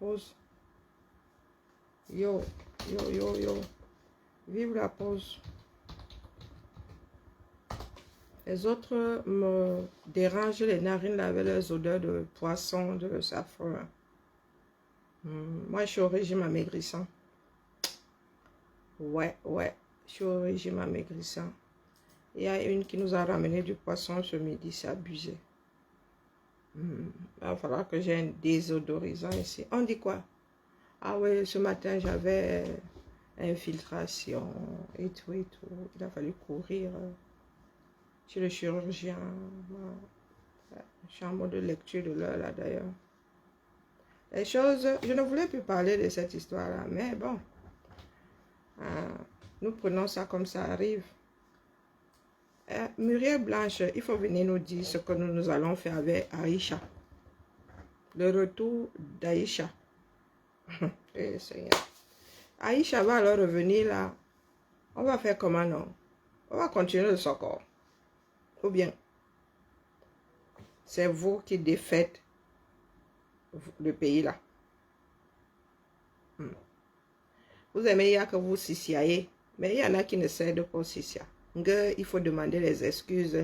pause. Yo, yo, yo, yo. Vive la pause. Les autres me dérangent les narines avec leurs odeurs de poisson, de safran. Moi, je suis au régime amaigrissant. Ouais, je suis au régime amaigrissant. Il y a une qui nous a ramené du poisson ce midi, c'est abusé. Il va falloir que j'ai un désodorisant ici. On dit quoi? Ah oui, ce matin, j'avais infiltration et tout et tout. Il a fallu courir chez le chirurgien. Je suis en mode de lecture de l'heure là d'ailleurs. Les choses, je ne voulais plus parler de cette histoire-là, mais bon. Nous prenons ça comme ça arrive. Muriel Blanche, il faut venir nous dire ce que nous allons faire avec Aïcha. Le retour d'Aïcha. Aïcha va alors revenir là. On va faire comment non? On va continuer le soccer. Ou bien, c'est vous qui défaites le pays là. Vous aimez, il y a que vous sissiaillez. Mais il y en a qui ne cèdent pas au sissia. Il faut demander les excuses.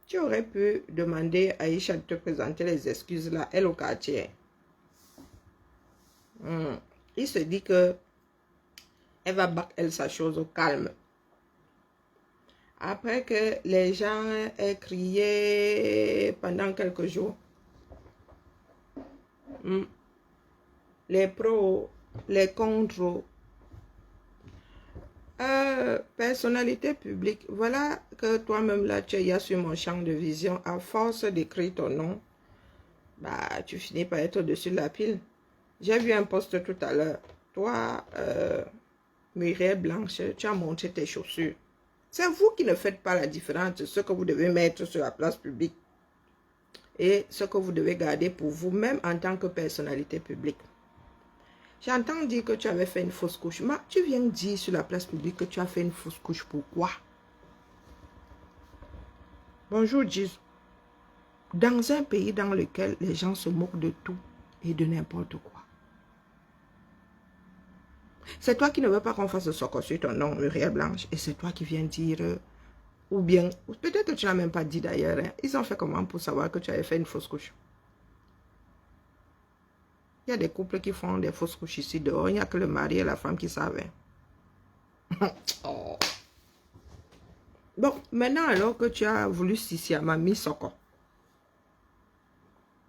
Tu aurais pu demander à Aïcha de te présenter les excuses là, elle au quartier. Il se dit que elle va battre elle sa chose au calme. Après que les gens aient crié pendant quelques jours, les pros, les contre, personnalité publique, voilà que toi-même là, tu es sur mon champ de vision. À force d'écrire ton nom, bah, tu finis par être au-dessus de la pile. J'ai vu un post tout à l'heure. Toi, Muriel Blanche, tu as montré tes chaussures. C'est vous qui ne faites pas la différence de ce que vous devez mettre sur la place publique et ce que vous devez garder pour vous-même en tant que personnalité publique. J'entends dire que tu avais fait une fausse couche. Mais tu viens dire sur la place publique que tu as fait une fausse couche. Pourquoi? Bonjour, Jesus. Dans un pays dans lequel les gens se moquent de tout et de n'importe quoi. C'est toi qui ne veux pas qu'on fasse le soccer sur ton nom, Muriel Blanche. Et c'est toi qui viens dire... ou bien, peut-être que tu n'as même pas dit d'ailleurs. Hein, ils ont fait comment pour savoir que tu avais fait une fausse couche? Il y a des couples qui font des fausses couches ici dehors. Il n'y a que le mari et la femme qui savent. Oh. Bon, maintenant alors que tu as voulu Sissi à Mamie Soko,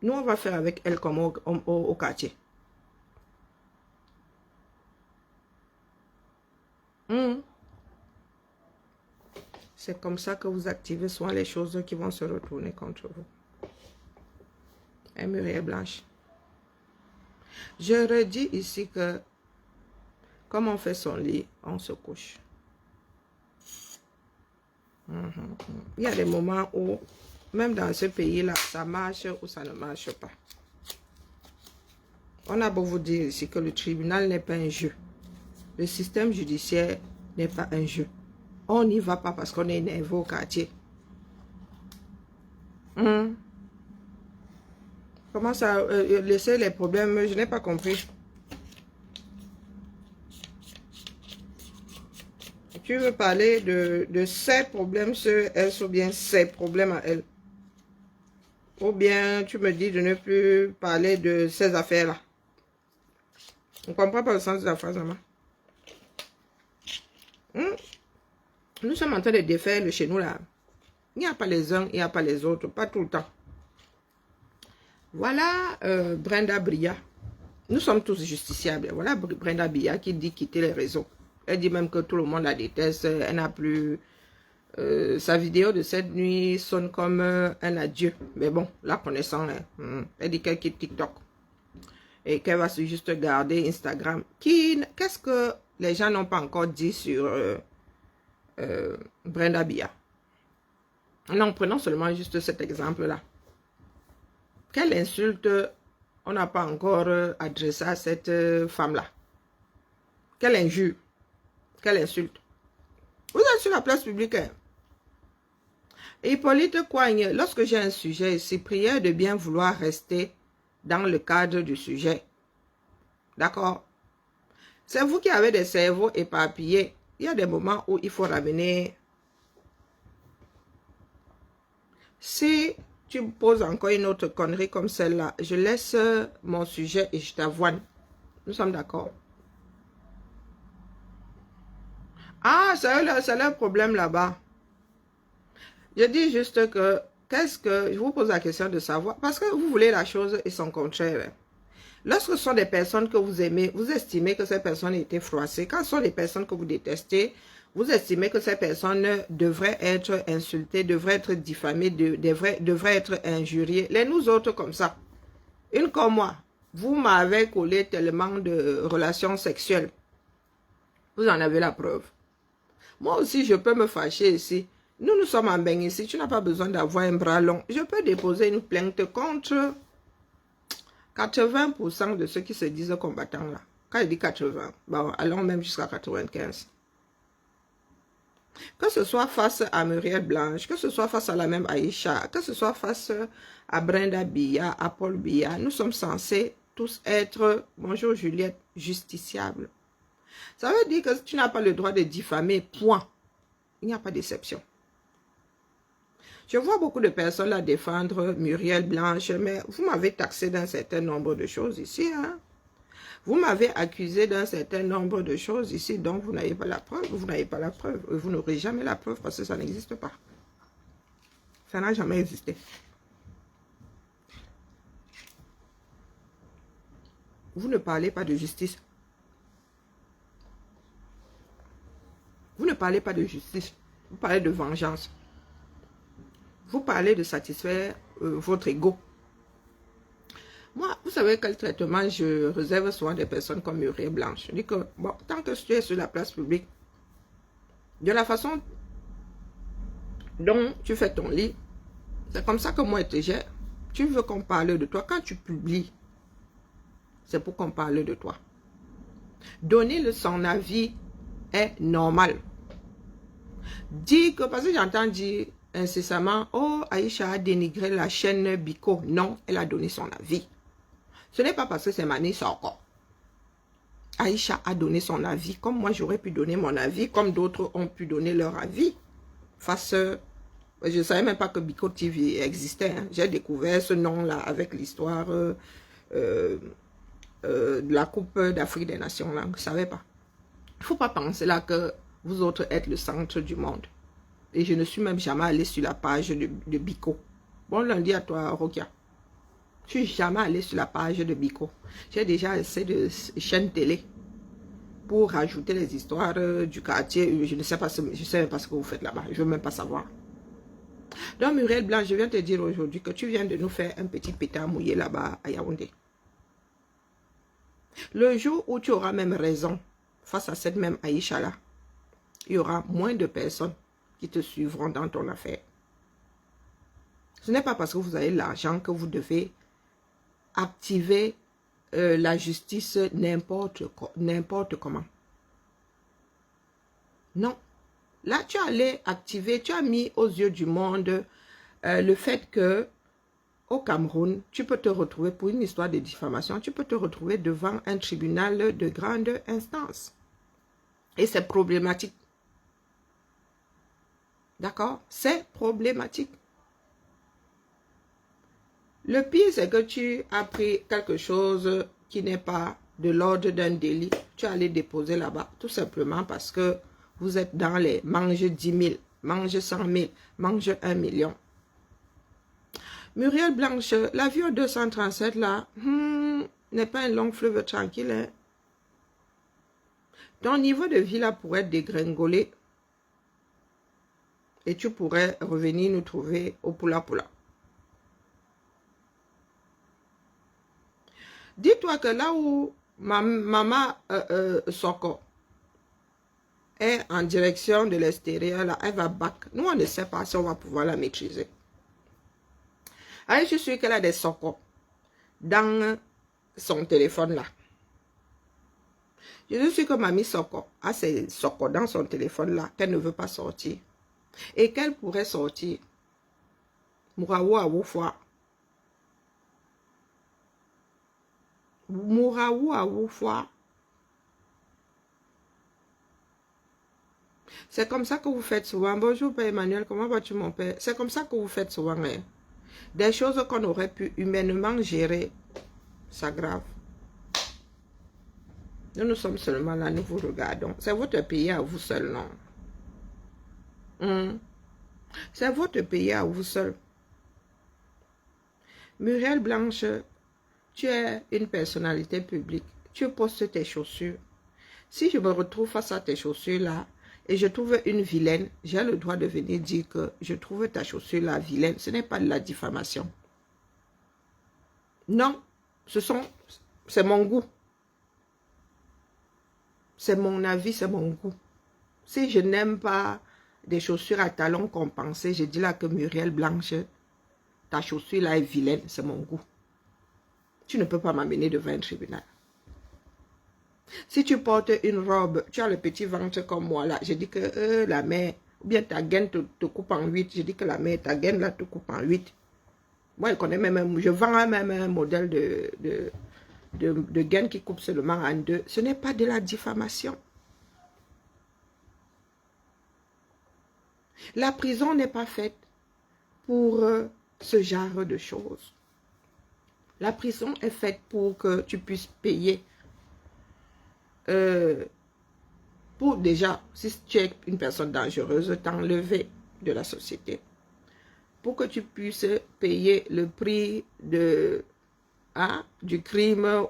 nous on va faire avec elle comme au quartier. C'est comme ça que vous activez souvent les choses qui vont se retourner contre vous. Et Muriel Blanche. Je redis ici que, comme on fait son lit, on se couche. Il y a des moments où, même dans ce pays-là, ça marche ou ça ne marche pas. On a beau vous dire ici que le tribunal n'est pas un jeu. Le système judiciaire n'est pas un jeu. On n'y va pas parce qu'on est énervé au quartier. Comment ça, laisser les problèmes, je n'ai pas compris. Tu veux parler de ses problèmes sur elle ou bien ses problèmes à elle? Ou bien tu me dis de ne plus parler de ces affaires-là. On ne comprend pas le sens de la phrase, maman. Nous sommes en train de défaire le chez nous là. Il n'y a pas les uns, il n'y a pas les autres, pas tout le temps. Voilà Brenda Bria. Nous sommes tous justiciables. Voilà Brenda Bria qui dit quitter les réseaux. Elle dit même que tout le monde la déteste. Elle n'a plus... sa vidéo de cette nuit sonne comme un adieu. Mais bon, la connaissant, elle dit qu'elle quitte TikTok. Et qu'elle va juste garder Instagram. Qu'est-ce que les gens n'ont pas encore dit sur Brenda Bia? Non, prenons seulement juste cet exemple-là. Quelle insulte on n'a pas encore adressé à cette femme-là? Quelle injure? Quelle insulte? Vous êtes sur la place publique. Hein? Hippolyte Coigne, lorsque j'ai un sujet ici, prière de bien vouloir rester dans le cadre du sujet. D'accord? C'est vous qui avez des cerveaux éparpillés. Il y a des moments où il faut ramener. Si tu me poses encore une autre connerie comme celle-là, je laisse mon sujet et je t'avoine. Nous sommes d'accord. Ah, c'est leur problème là-bas. Je dis juste que, je vous pose la question de savoir, parce que vous voulez la chose et son contraire. Lorsque ce sont des personnes que vous aimez, vous estimez que ces personnes étaient froissées. Quand ce sont des personnes que vous détestez, vous estimez que ces personnes devraient être insultées, devraient être diffamées, devraient être injuriées. Les nous autres comme ça. Une comme moi, vous m'avez collé tellement de relations sexuelles. Vous en avez la preuve. Moi aussi, je peux me fâcher ici. Nous sommes en bain ici. Tu n'as pas besoin d'avoir un bras long. Je peux déposer une plainte contre 80% de ceux qui se disent combattants là. Quand je dis 80, bon, allons même jusqu'à 95. Que ce soit face à Muriel Blanche, que ce soit face à la même Aïcha, que ce soit face à Brenda Biya, à Paul Biya, nous sommes censés tous être, bonjour Juliette, justiciables. Ça veut dire que tu n'as pas le droit de diffamer, point. Il n'y a pas d'exception. Je vois beaucoup de personnes là défendre Muriel Blanche, mais vous m'avez taxé d'un certain nombre de choses ici. Hein? Vous m'avez accusé d'un certain nombre de choses ici, donc vous n'avez pas la preuve. Vous n'avez pas la preuve. Vous n'aurez jamais la preuve parce que ça n'existe pas. Ça n'a jamais existé. Vous ne parlez pas de justice. Vous ne parlez pas de justice. Vous parlez de vengeance. Vous parlez de satisfaire votre ego. Moi, vous savez quel traitement je réserve souvent des personnes comme Muriel Blanche. Je dis que, bon, tant que tu es sur la place publique, de la façon dont tu fais ton lit, c'est comme ça que moi je te gère. Tu veux qu'on parle de toi. Quand tu publies, c'est pour qu'on parle de toi. Donner son avis est normal. Dis que, parce que j'entends dire incessamment, oh, Aïcha a dénigré la chaîne Biko. Non, elle a donné son avis. Ce n'est pas parce que c'est Mani Soko. Aïcha a donné son avis, comme moi j'aurais pu donner mon avis, comme d'autres ont pu donner leur avis. Face, je ne savais même pas que Biko TV existait. Hein. J'ai découvert ce nom-là avec l'histoire de la Coupe d'Afrique des Nations. Là. Je ne savais pas. Il ne faut pas penser là que vous autres êtes le centre du monde. Et je ne suis même jamais allé sur la page de Biko. Bon lundi à toi, Rokia. Je ne suis jamais allé sur la page de Biko. J'ai déjà essayé de chaîne télé pour rajouter les histoires du quartier. Je ne sais pas, je sais même pas ce que vous faites là-bas. Je ne veux même pas savoir. Donc, Muriel Blanc, je viens te dire aujourd'hui que tu viens de nous faire un petit pétard mouillé là-bas à Yaoundé. Le jour où tu auras même raison face à cette même Aïcha là, il y aura moins de personnes qui te suivront dans ton affaire. Ce n'est pas parce que vous avez l'argent que vous devez activer la justice n'importe comment. Non. Là, tu allais activer, tu as mis aux yeux du monde le fait que au Cameroun, tu peux te retrouver pour une histoire de diffamation, tu peux te retrouver devant un tribunal de grande instance. Et c'est problématique. D'accord? C'est problématique. Le pire, c'est que tu as pris quelque chose qui n'est pas de l'ordre d'un délit. Tu es allé déposer là-bas, tout simplement parce que vous êtes dans les mange 10 000, mange 100 000, mange 1 million. Muriel Blanche, l'avion 237 là, n'est pas un long fleuve tranquille. Hein? Ton niveau de vie là pourrait dégringoler et tu pourrais revenir nous trouver au Poula Poula. Dis-toi que là où maman Soko est en direction de l'extérieur, là, elle va back. Nous, on ne sait pas si on va pouvoir la maîtriser. Allez, je suis sûre qu'elle a des Soko dans son téléphone là. Je suis sûre que mamie Soko a ses Soko dans son téléphone là, qu'elle ne veut pas sortir. Et qu'elle pourrait sortir. Mouraou à Woufoua. mourra où à où foi. C'est comme ça que vous faites souvent. Bonjour Père Emmanuel, comment vas-tu mon père? C'est comme ça que vous faites souvent. Hein? Des choses qu'on aurait pu humainement gérer, c'est grave. Nous sommes seulement là, nous vous regardons. C'est votre pays à vous seul, non? C'est votre pays à vous seul. Muriel Blanche, tu es une personnalité publique. Tu postes tes chaussures. Si je me retrouve face à tes chaussures-là et je trouve une vilaine, j'ai le droit de venir dire que je trouve ta chaussure-là vilaine. Ce n'est pas de la diffamation. Non, c'est mon goût. C'est mon avis, c'est mon goût. Si je n'aime pas des chaussures à talons compensés, je dis là que Muriel Blanche, ta chaussure là est vilaine, c'est mon goût. Tu ne peux pas m'amener devant un tribunal. Si tu portes une robe, tu as le petit ventre comme moi là, je dis que la mère, ou bien ta gaine te coupe en 8, je dis que la mère, ta gaine là te coupe en 8. Moi, je vends même un modèle de gaine qui coupe seulement en 2. Ce n'est pas de la diffamation. La prison n'est pas faite pour ce genre de choses. La prison est faite pour que tu puisses payer. Pour déjà, si tu es une personne dangereuse, t'enlever de la société. Pour que tu puisses payer le prix du crime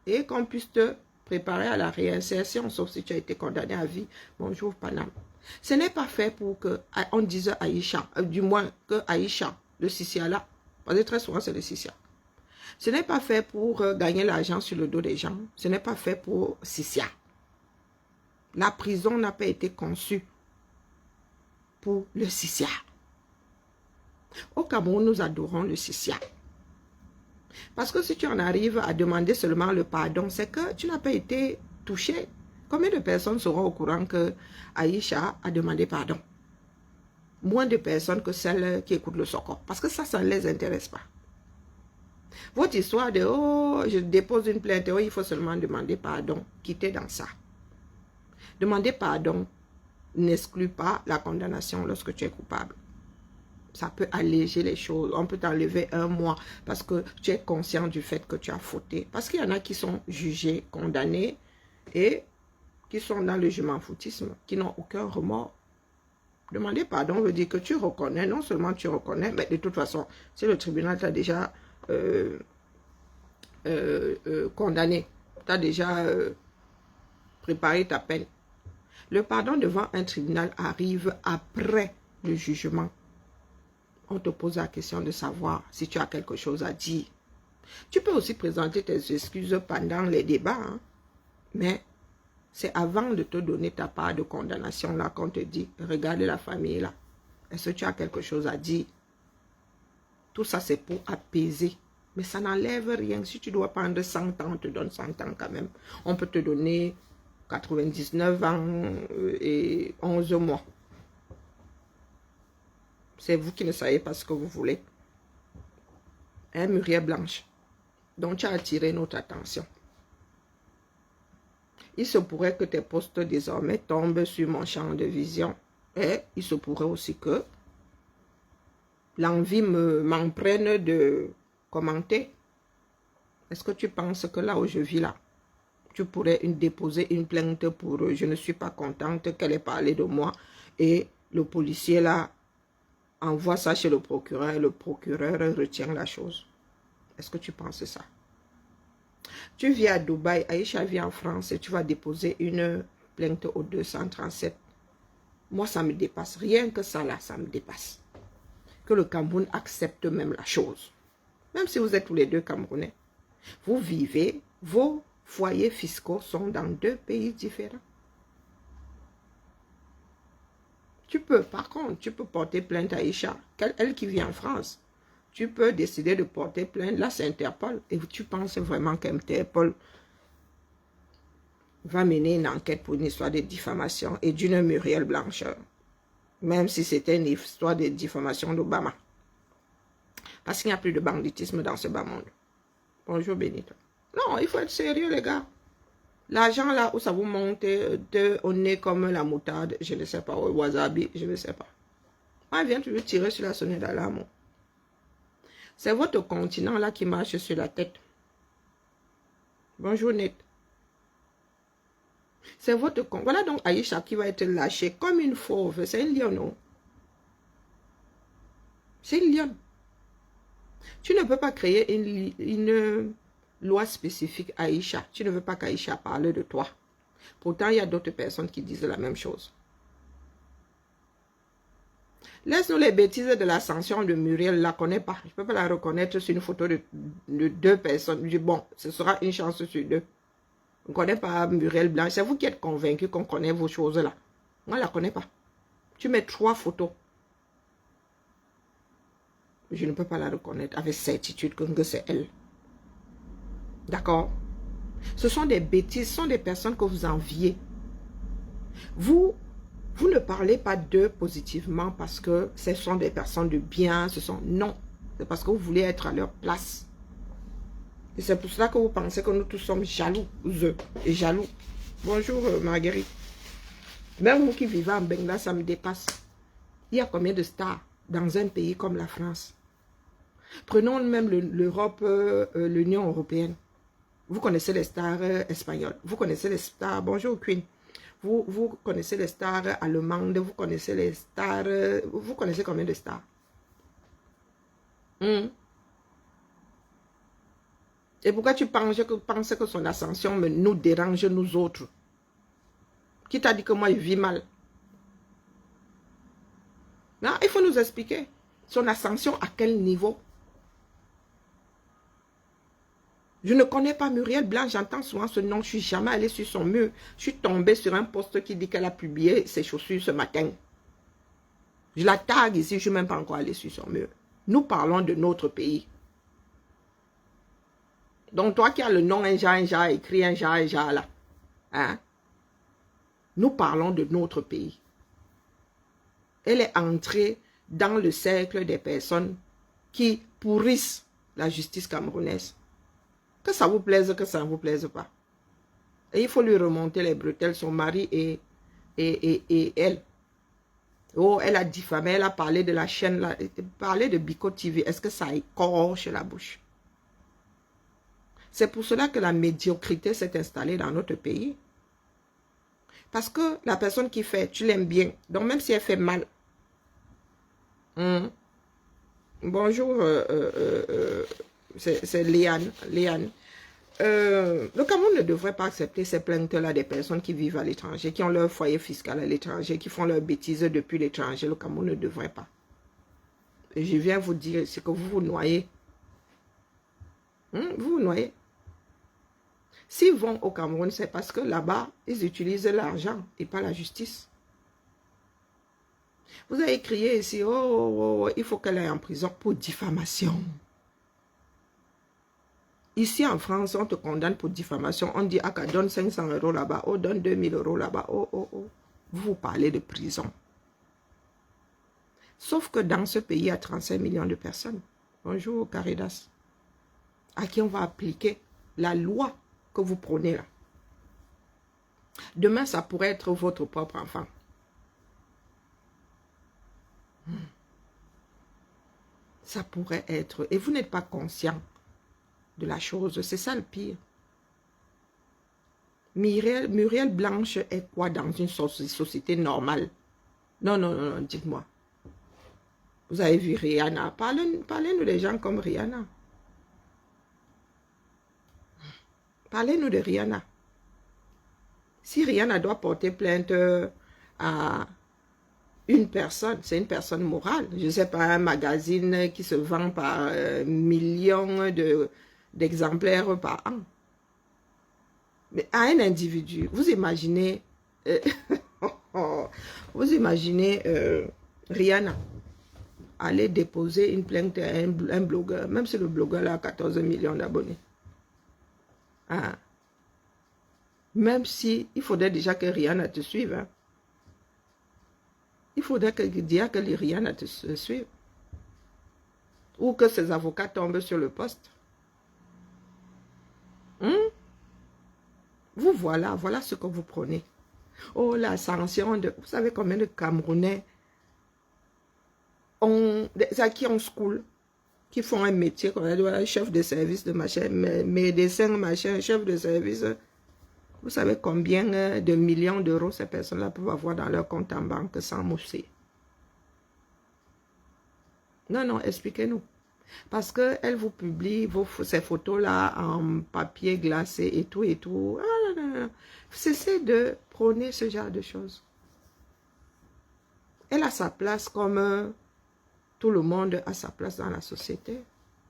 et qu'on puisse te préparer à la réinsertion, sauf si tu as été condamné à vie. Bonjour Paname. Ce n'est pas fait pour que on dise Aïcha, du moins que Aïcha, le Sissia là, parce que très souvent c'est le Sissia. Ce n'est pas fait pour gagner l'argent sur le dos des gens. Ce n'est pas fait pour Sissia. La prison n'a pas été conçue pour le Sissia. Au Cameroun, nous adorons le Sissia. Parce que si tu en arrives à demander seulement le pardon, c'est que tu n'as pas été touché. Combien de personnes seront au courant que Aïcha a demandé pardon? Moins de personnes que celles qui écoutent le Soko. Parce que ça ne les intéresse pas. Votre histoire de « oh, je dépose une plainte, oh, il faut seulement demander pardon », quittez dans ça. Demander pardon n'exclut pas la condamnation lorsque tu es coupable. Ça peut alléger les choses. On peut t'enlever 1 mois parce que tu es conscient du fait que tu as fauté. Parce qu'il y en a qui sont jugés, condamnés et qui sont dans le je m'en foutisme, qui n'ont aucun remords. Demander pardon veut dire que tu reconnais, non seulement tu reconnais, mais de toute façon, si le tribunal t'a déjà condamné, t'a déjà préparé ta peine. Le pardon devant un tribunal arrive après le jugement. On te pose la question de savoir si tu as quelque chose à dire. Tu peux aussi présenter tes excuses pendant les débats, hein, mais c'est avant de te donner ta part de condamnation là qu'on te dit, regarde la famille là. Est-ce que tu as quelque chose à dire? Tout ça c'est pour apaiser. Mais ça n'enlève rien. Si tu dois prendre 100 ans, on te donne 100 ans quand même. On peut te donner 99 ans et 11 mois. C'est vous qui ne savez pas ce que vous voulez. Hein, Muriel Blanche. Donc tu as attiré notre attention. Il se pourrait que tes posts désormais tombent sur mon champ de vision. Et il se pourrait aussi que l'envie m'emprunte de commenter. Est-ce que tu penses que là où je vis là, tu pourrais déposer une plainte pour je ne suis pas contente qu'elle ait parlé de moi et le policier là envoie ça chez le procureur et le procureur retient la chose. Est-ce que tu penses ça? Tu vis à Dubaï, Aïcha vit en France et tu vas déposer une plainte au 237. Moi, ça me dépasse. Rien que ça là, ça me dépasse. Que le Cameroun accepte même la chose. Même si vous êtes tous les deux Camerounais. Vous vivez, vos foyers fiscaux sont dans 2 pays différents. Tu peux, par contre, tu peux porter plainte à Aïcha, elle qui vit en France. Tu peux décider de porter plainte, là c'est Interpol. Et tu penses vraiment qu'Interpol va mener une enquête pour une histoire de diffamation et d'une Muriel Blanche. Même si c'était une histoire de diffamation d'Obama. Parce qu'il n'y a plus de banditisme dans ce bas monde. Bonjour Benito. Non, il faut être sérieux, les gars. L'argent là où ça vous monte au nez comme la moutarde, je ne sais pas, au wasabi, je ne sais pas. Moi, viens toujours tirer sur la sonnette d'alarme. C'est votre continent là qui marche sur la tête. Bonjour, Net. C'est votre con. Voilà donc Aïcha qui va être lâchée comme une fauve. C'est une lionne, non? C'est une lionne. Tu ne peux pas créer une loi spécifique à Aïcha. Tu ne veux pas qu'Aïcha parle de toi. Pourtant, il y a d'autres personnes qui disent la même chose. Laisse-nous les bêtises de l'ascension de Muriel. Je ne la connais pas. Je ne peux pas la reconnaître sur une photo de deux personnes. Je dis, bon, ce sera une chance sur deux. On ne connaît pas Muriel Blanche. C'est vous qui êtes convaincu qu'on connaît vos choses-là. Moi, je ne la connais pas. Tu mets 3 photos. Je ne peux pas la reconnaître avec certitude que c'est elle. D'accord? Ce sont des bêtises, ce sont des personnes que vous enviez. Vous ne parlez pas d'eux positivement parce que ce sont des personnes de bien, non. C'est parce que vous voulez être à leur place. Et c'est pour cela que vous pensez que nous tous sommes jaloux et jaloux. Bonjour Marguerite. Même vous qui vivez en Bengla, ça me dépasse. Il y a combien de stars dans un pays comme la France? Prenons même l'Europe, l'Union européenne. Vous connaissez les stars espagnoles. Vous connaissez les stars... Bonjour Queen. Vous connaissez les stars allemandes. Vous connaissez les stars... vous connaissez combien de stars? Et pourquoi tu penses que son ascension nous dérange, nous autres? Qui t'a dit que moi, je vis mal? Non, il faut nous expliquer. Son ascension à quel niveau? Je ne connais pas Muriel Blanc, j'entends souvent ce nom, je ne suis jamais allée sur son mur. Je suis tombée sur un post qui dit qu'elle a publié ses chaussures ce matin. Je la tag ici, je ne suis même pas encore allée sur son mur. Nous parlons de notre pays. Donc toi qui as le nom un genre, écrit un genre là. Hein? Nous parlons de notre pays. Elle est entrée dans le cercle des personnes qui pourrissent la justice camerounaise. Que ça vous plaise, que ça ne vous plaise pas. Et il faut lui remonter les bretelles, son mari et elle. Oh, elle a diffamé, elle a parlé de la chaîne, là, parlé de Biko TV. Est-ce que ça écorche la bouche? C'est pour cela que la médiocrité s'est installée dans notre pays. Parce que la personne qui fait, tu l'aimes bien. Donc même si elle fait mal. Bonjour, c'est Léane. Le Cameroun ne devrait pas accepter ces plaintes-là des personnes qui vivent à l'étranger, qui ont leur foyer fiscal à l'étranger, qui font leurs bêtises depuis l'étranger. Le Cameroun ne devrait pas. Et je viens vous dire, c'est que vous vous noyez. Vous vous noyez. S'ils vont au Cameroun, c'est parce que là-bas, ils utilisent l'argent et pas la justice. Vous avez crié ici, oh, il faut qu'elle aille en prison pour diffamation. Ici en France, on te condamne pour diffamation. On dit, ah, donne 500 € là-bas, oh, donne 2000 € là-bas, oh. Vous parlez de prison. Sauf que dans ce pays, il y a 35 millions de personnes. Bonjour, Caridas. À qui on va appliquer la loi que vous prenez là. Demain, ça pourrait être votre propre enfant. Ça pourrait être. Et vous n'êtes pas conscient de la chose. C'est ça le pire. Muriel Blanche est quoi dans une société normale? Non, dites-moi. Vous avez vu Rihanna. Parlez-nous des gens comme Rihanna. Parlez-nous de Rihanna. Si Rihanna doit porter plainte à une personne, c'est une personne morale. Je ne sais pas, un magazine qui se vend par millions d'exemplaires par an. Mais à un individu, vous imaginez, Rihanna aller déposer une plainte à un blogueur, même si le blogueur a 14 millions d'abonnés. Ah. Même si il faudrait déjà que Rihanna te suive. Hein. Il faudrait que Rihanna te suive. Ou que ses avocats tombent sur le poste. Vous voilà, voilà ce que vous prenez. Oh, la sanction de... Vous savez combien de Camerounais ont... à qui on school, qui font un métier, comme voilà, chef de service de machin, médecin, machin, chef de service. Vous savez combien de millions d'euros ces personnes-là peuvent avoir dans leur compte en banque sans mousser? Non, non, expliquez-nous. Parce qu'elle vous publie ces photos-là en papier glacé et tout et tout. Ah, non, non, non. Cessez de prôner ce genre de choses. Elle a sa place comme tout le monde a sa place dans la société.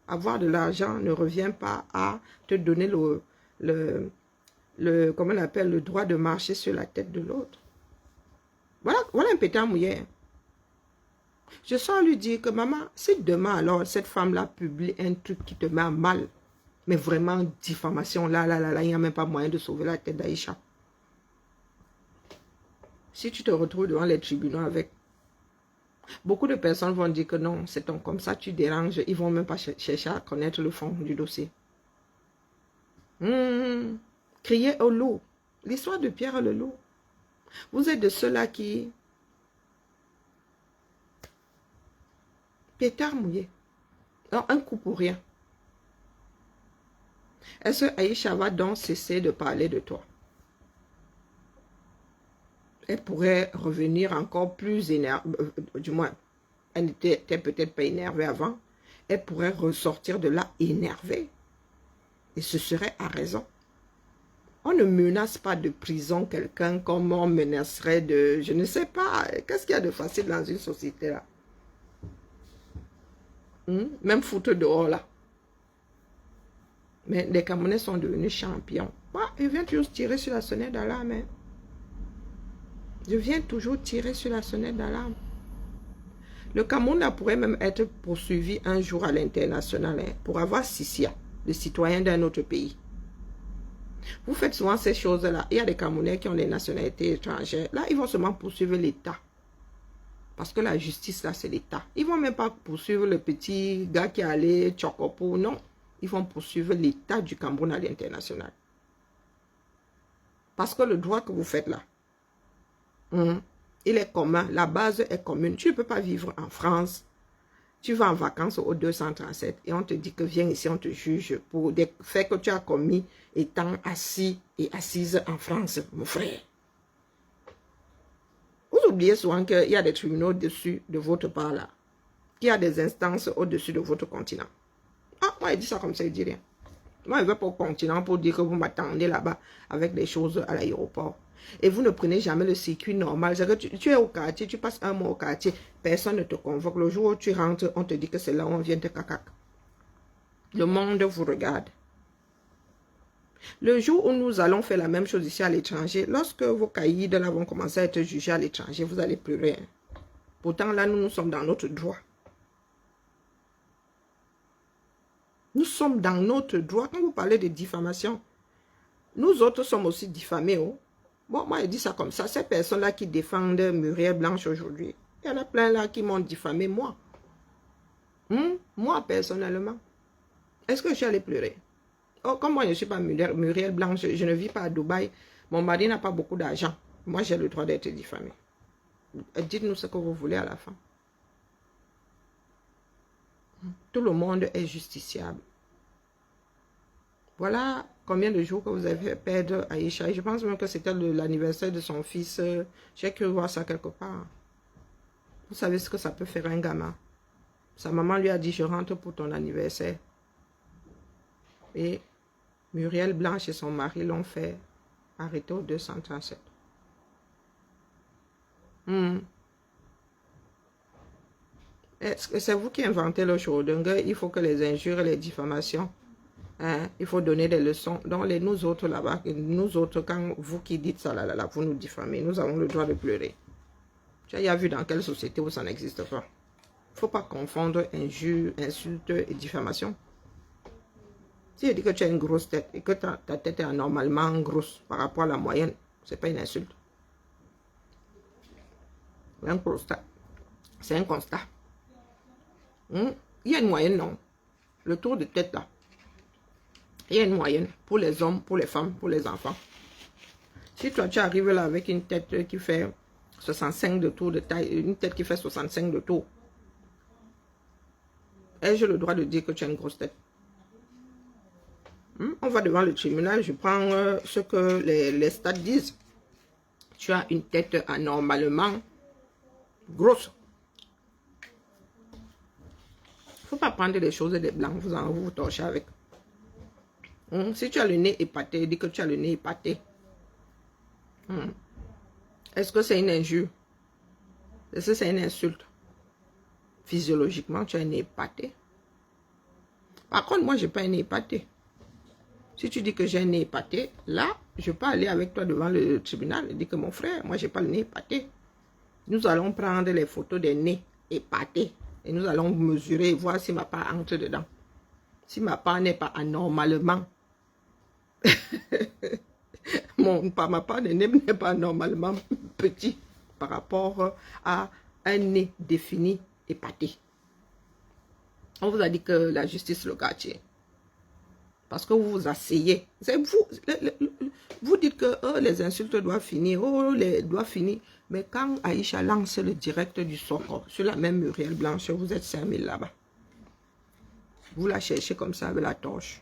Avoir de l'argent ne revient pas à te donner comment on appelle, le droit de marcher sur la tête de l'autre. Voilà, voilà un pétard mouillé. Je sens lui dire que maman, si demain alors cette femme-là publie un truc qui te met à mal, mais vraiment diffamation, là, il n'y a même pas moyen de sauver la tête d'Aïcha. Si tu te retrouves devant les tribunaux avec, beaucoup de personnes vont dire que non, c'est comme ça, tu déranges, ils ne vont même pas chercher à connaître le fond du dossier. Crier au loup. L'histoire de Pierre le loup. Vous êtes de ceux-là qui... Pétard mouillé. Non, un coup pour rien. Est-ce que Aïcha va donc cesser de parler de toi? Elle pourrait revenir encore plus énervée, du moins, elle n'était peut-être pas énervée avant. Elle pourrait ressortir de là énervée. Et ce serait à raison. On ne menace pas de prison quelqu'un comme on menacerait de... Je ne sais pas. Qu'est-ce qu'il y a de facile dans une société là? Même foutre dehors là. Mais les Camerounais sont devenus champions. Moi, je viens toujours tirer sur la sonnette d'alarme. Hein. Je viens toujours tirer sur la sonnette d'alarme. Le Cameroun pourrait même être poursuivi un jour à l'international hein, pour avoir Sissia, le citoyen d'un autre pays. Vous faites souvent ces choses-là. Il y a des Camerounais qui ont des nationalités étrangères. Là, ils vont seulement poursuivre l'État. Parce que la justice, là, c'est l'État. Ils ne vont même pas poursuivre le petit gars qui est allé Tchokopo. Non. Ils vont poursuivre l'État du Cameroun à l'international. Parce que le droit que vous faites là, il est commun. La base est commune. Tu ne peux pas vivre en France. Tu vas en vacances au 237 et on te dit que viens ici, on te juge pour des faits que tu as commis étant assis et assise en France, mon frère. Vous oubliez souvent qu'il y a des tribunaux au-dessus de votre part là. Qu'il y a des instances au-dessus de votre continent. Ah, moi, il dit ça comme ça, il dit rien. Moi, je vais pas au continent pour dire que vous m'attendez là-bas avec des choses à l'aéroport. Et vous ne prenez jamais le circuit normal. C'est que tu es au quartier, tu passes un mois au quartier, personne ne te convoque. Le jour où tu rentres, on te dit que c'est là où on vient te cacac. Le monde vous regarde. Le jour où nous allons faire la même chose ici à l'étranger, lorsque vos caïds là vont commencer à être jugés à l'étranger, vous allez pleurer. Pourtant, là, nous sommes dans notre droit. Nous sommes dans notre droit. Quand vous parlez de diffamation, nous autres sommes aussi diffamés. Oh. Bon, moi, je dis ça comme ça. Ces personnes-là qui défendent Muriel Blanche aujourd'hui, il y en a plein là qui m'ont diffamé, moi. Moi, personnellement. Est-ce que je suis allée pleurer? Oh, comme moi, je ne suis pas Muriel Blanche, je ne vis pas à Dubaï. Mon mari n'a pas beaucoup d'argent. Moi, j'ai le droit d'être diffamé. Dites-nous ce que vous voulez à la fin. Tout le monde est justiciable. Voilà combien de jours que vous avez fait perdre Aïcha. Je pense même que c'était l'anniversaire de son fils. J'ai cru voir ça quelque part. Vous savez ce que ça peut faire un gamin. Sa maman lui a dit, je rentre pour ton anniversaire. Et Muriel Blanche et son mari l'ont fait arrêter au 237. Est-ce que c'est vous qui inventez le chaudingue? Il faut que les injures et les diffamations, hein, il faut donner des leçons. Donc, nous autres là-bas, nous autres, quand vous qui dites ça là, vous nous diffamez, nous avons le droit de pleurer. Tu as vu dans quelle société où ça n'existe pas. Il ne faut pas confondre injures, insultes et diffamation. Si je dis que tu as une grosse tête et que ta tête est anormalement grosse par rapport à la moyenne, ce n'est pas une insulte. C'est un constat. C'est un constat. Il y a une moyenne, non. Le tour de tête là. Il y a une moyenne pour les hommes, pour les femmes, pour les enfants. Si toi, tu arrives là avec une tête qui fait 65 de tour de taille, une tête qui fait 65 de tour, ai-je le droit de dire que tu as une grosse tête? On va devant le tribunal, je prends ce que les stats disent. Tu as une tête anormalement grosse. Il ne faut pas prendre des choses des blancs, vous torchez avec. Si tu as le nez épaté, dis que tu as le nez épaté. Est-ce que c'est une injure? Est-ce que c'est une insulte? Physiologiquement, tu as un nez épaté. Par contre, moi, je n'ai pas un nez épaté. Si tu dis que j'ai un nez épaté, là, je peux aller avec toi devant le tribunal et dire que mon frère, moi, je n'ai pas le nez épaté. Nous allons prendre les photos des nez épatés et nous allons mesurer et voir si ma part entre dedans. Si ma part n'est pas anormalement, ma part de nez n'est pas anormalement petit par rapport à un nez défini épaté. On vous a dit que la justice le quartier. Parce que vous vous asseyez. Vous dites que les insultes doivent finir. Doivent finir. Mais quand Aïcha lance le direct du Soko sur la même Muriel Blanche, vous êtes 5000 là-bas. Vous la cherchez comme ça avec la torche.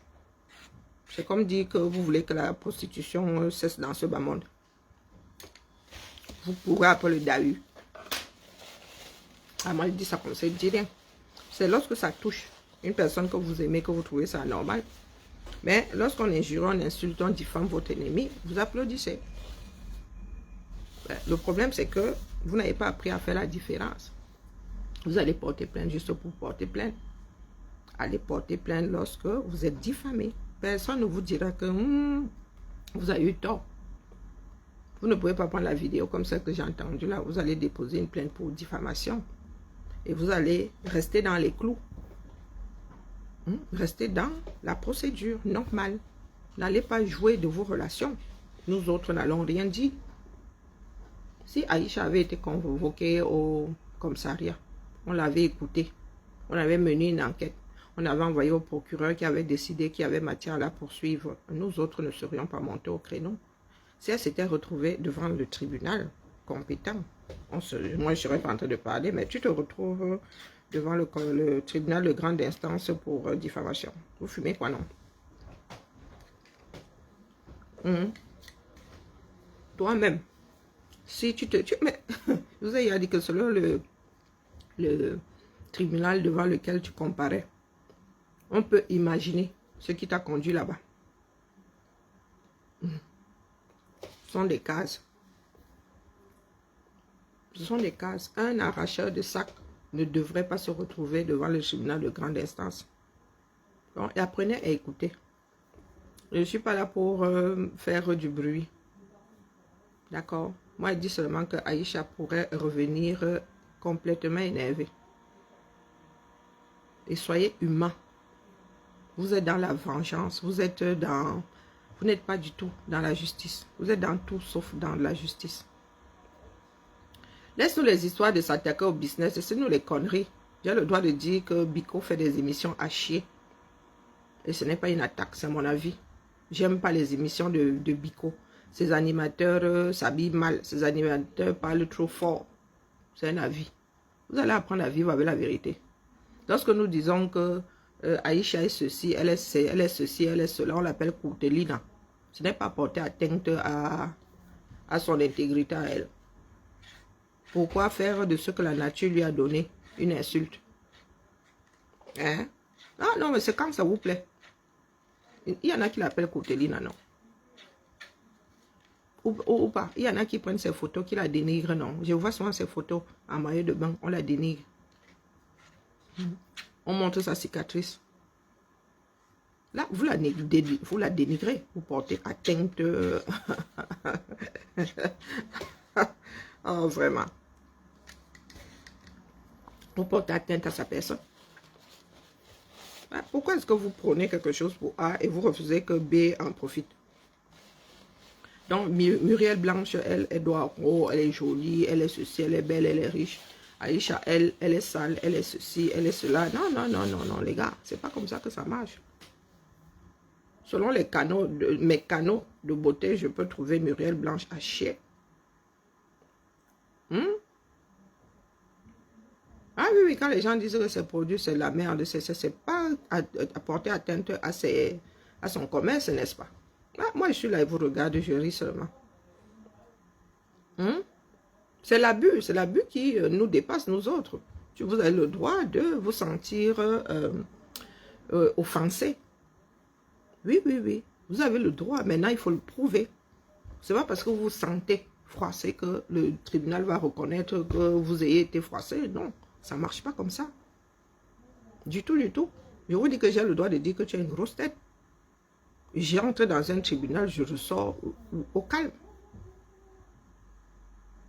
C'est comme dire que vous voulez que la prostitution cesse dans ce bas monde. Vous pourrez après le Dahu. Ah, moi, je dis ça comme ça, je dis rien. C'est lorsque ça touche une personne que vous aimez, que vous trouvez ça normal. Mais lorsqu'on injure, on insulte, on diffame votre ennemi, vous applaudissez. Le problème, c'est que vous n'avez pas appris à faire la différence. Vous allez porter plainte juste pour porter plainte. Allez porter plainte lorsque vous êtes diffamé. Personne ne vous dira que vous avez eu tort. Vous ne pouvez pas prendre la vidéo comme ça que j'ai entendu là. Vous allez déposer une plainte pour diffamation. Et vous allez rester dans les clous. Restez dans la procédure normale. N'allez pas jouer de vos relations. Nous autres n'allons rien dire. Si Aïcha avait été convoquée au commissariat, on l'avait écouté. On avait mené une enquête. On avait envoyé au procureur qui avait décidé qu'il y avait matière à la poursuivre. Nous autres ne serions pas montés au créneau. Si elle s'était retrouvée devant le tribunal compétent, moi je ne serais pas en train de parler, mais tu te retrouves devant le tribunal de grande instance pour diffamation. Vous fumez quoi, non? Toi-même, si tu te... mais, je vous ai dit que selon le tribunal devant lequel tu comparais, on peut imaginer ce qui t'a conduit là-bas. Ce sont des cases. Ce sont des cases. Un arracheur de sac ne devrait pas se retrouver devant le tribunal de grande instance. Donc, et apprenez à écouter. Je ne suis pas là pour faire du bruit. D'accord? Moi, je dis seulement que Aïcha pourrait revenir complètement énervée. Et soyez humain. Vous êtes dans la vengeance. Vous êtes dans... Vous n'êtes pas du tout dans la justice. Vous êtes dans tout sauf dans la justice. Laisse-nous les histoires de s'attaquer au business. Laissez-nous les conneries. J'ai le droit de dire que Biko fait des émissions à chier. Et ce n'est pas une attaque, c'est mon avis. J'aime pas les émissions de Biko. Ces animateurs s'habillent mal. Ces animateurs parlent trop fort. C'est un avis. Vous allez apprendre à vivre avec la vérité. Lorsque nous disons que Aïcha est ceci, elle est ceci, elle est cela, on l'appelle Courtelina. Ce n'est pas porter atteinte à son intégrité à elle. Pourquoi faire de ce que la nature lui a donné une insulte? Hein? Ah non, mais c'est quand ça vous plaît. Il y en a qui l'appellent Courtelina, non? Ou pas. Il y en a qui prennent ses photos, qui la dénigrent, non? Je vois souvent ces photos en maillot de bain, on la dénigre. On montre sa cicatrice. Là, vous la dénigrez. Vous portez atteinte. Oh, vraiment. Vous portez atteinte à sa personne. Pourquoi est-ce que vous prenez quelque chose pour A et vous refusez que B en profite? Donc, Muriel Blanche, elle doit, oh, elle est jolie, elle est ceci, elle est belle, elle est riche. Aïcha, elle est sale, elle est ceci, elle est cela. Non, non, non, non, non, les gars, c'est pas comme ça que ça marche. Selon les canaux mes canaux de beauté, je peux trouver Muriel Blanche à chier. Ah oui, oui, quand les gens disent que ces produits, c'est la merde, c'est pas à porter atteinte à son commerce, n'est-ce pas? Ah, moi, je suis là et vous regardez, je ris seulement. C'est l'abus qui nous dépasse, nous autres. Vous avez le droit de vous sentir offensé. Oui, oui, oui. Vous avez le droit. Maintenant, il faut le prouver. C'est pas parce que vous vous sentez froissé que le tribunal va reconnaître que vous ayez été froissé. Non, ça ne marche pas comme ça. Du tout, du tout. Je vous dis que j'ai le droit de dire que tu as une grosse tête. J'entre dans un tribunal, je ressors au calme.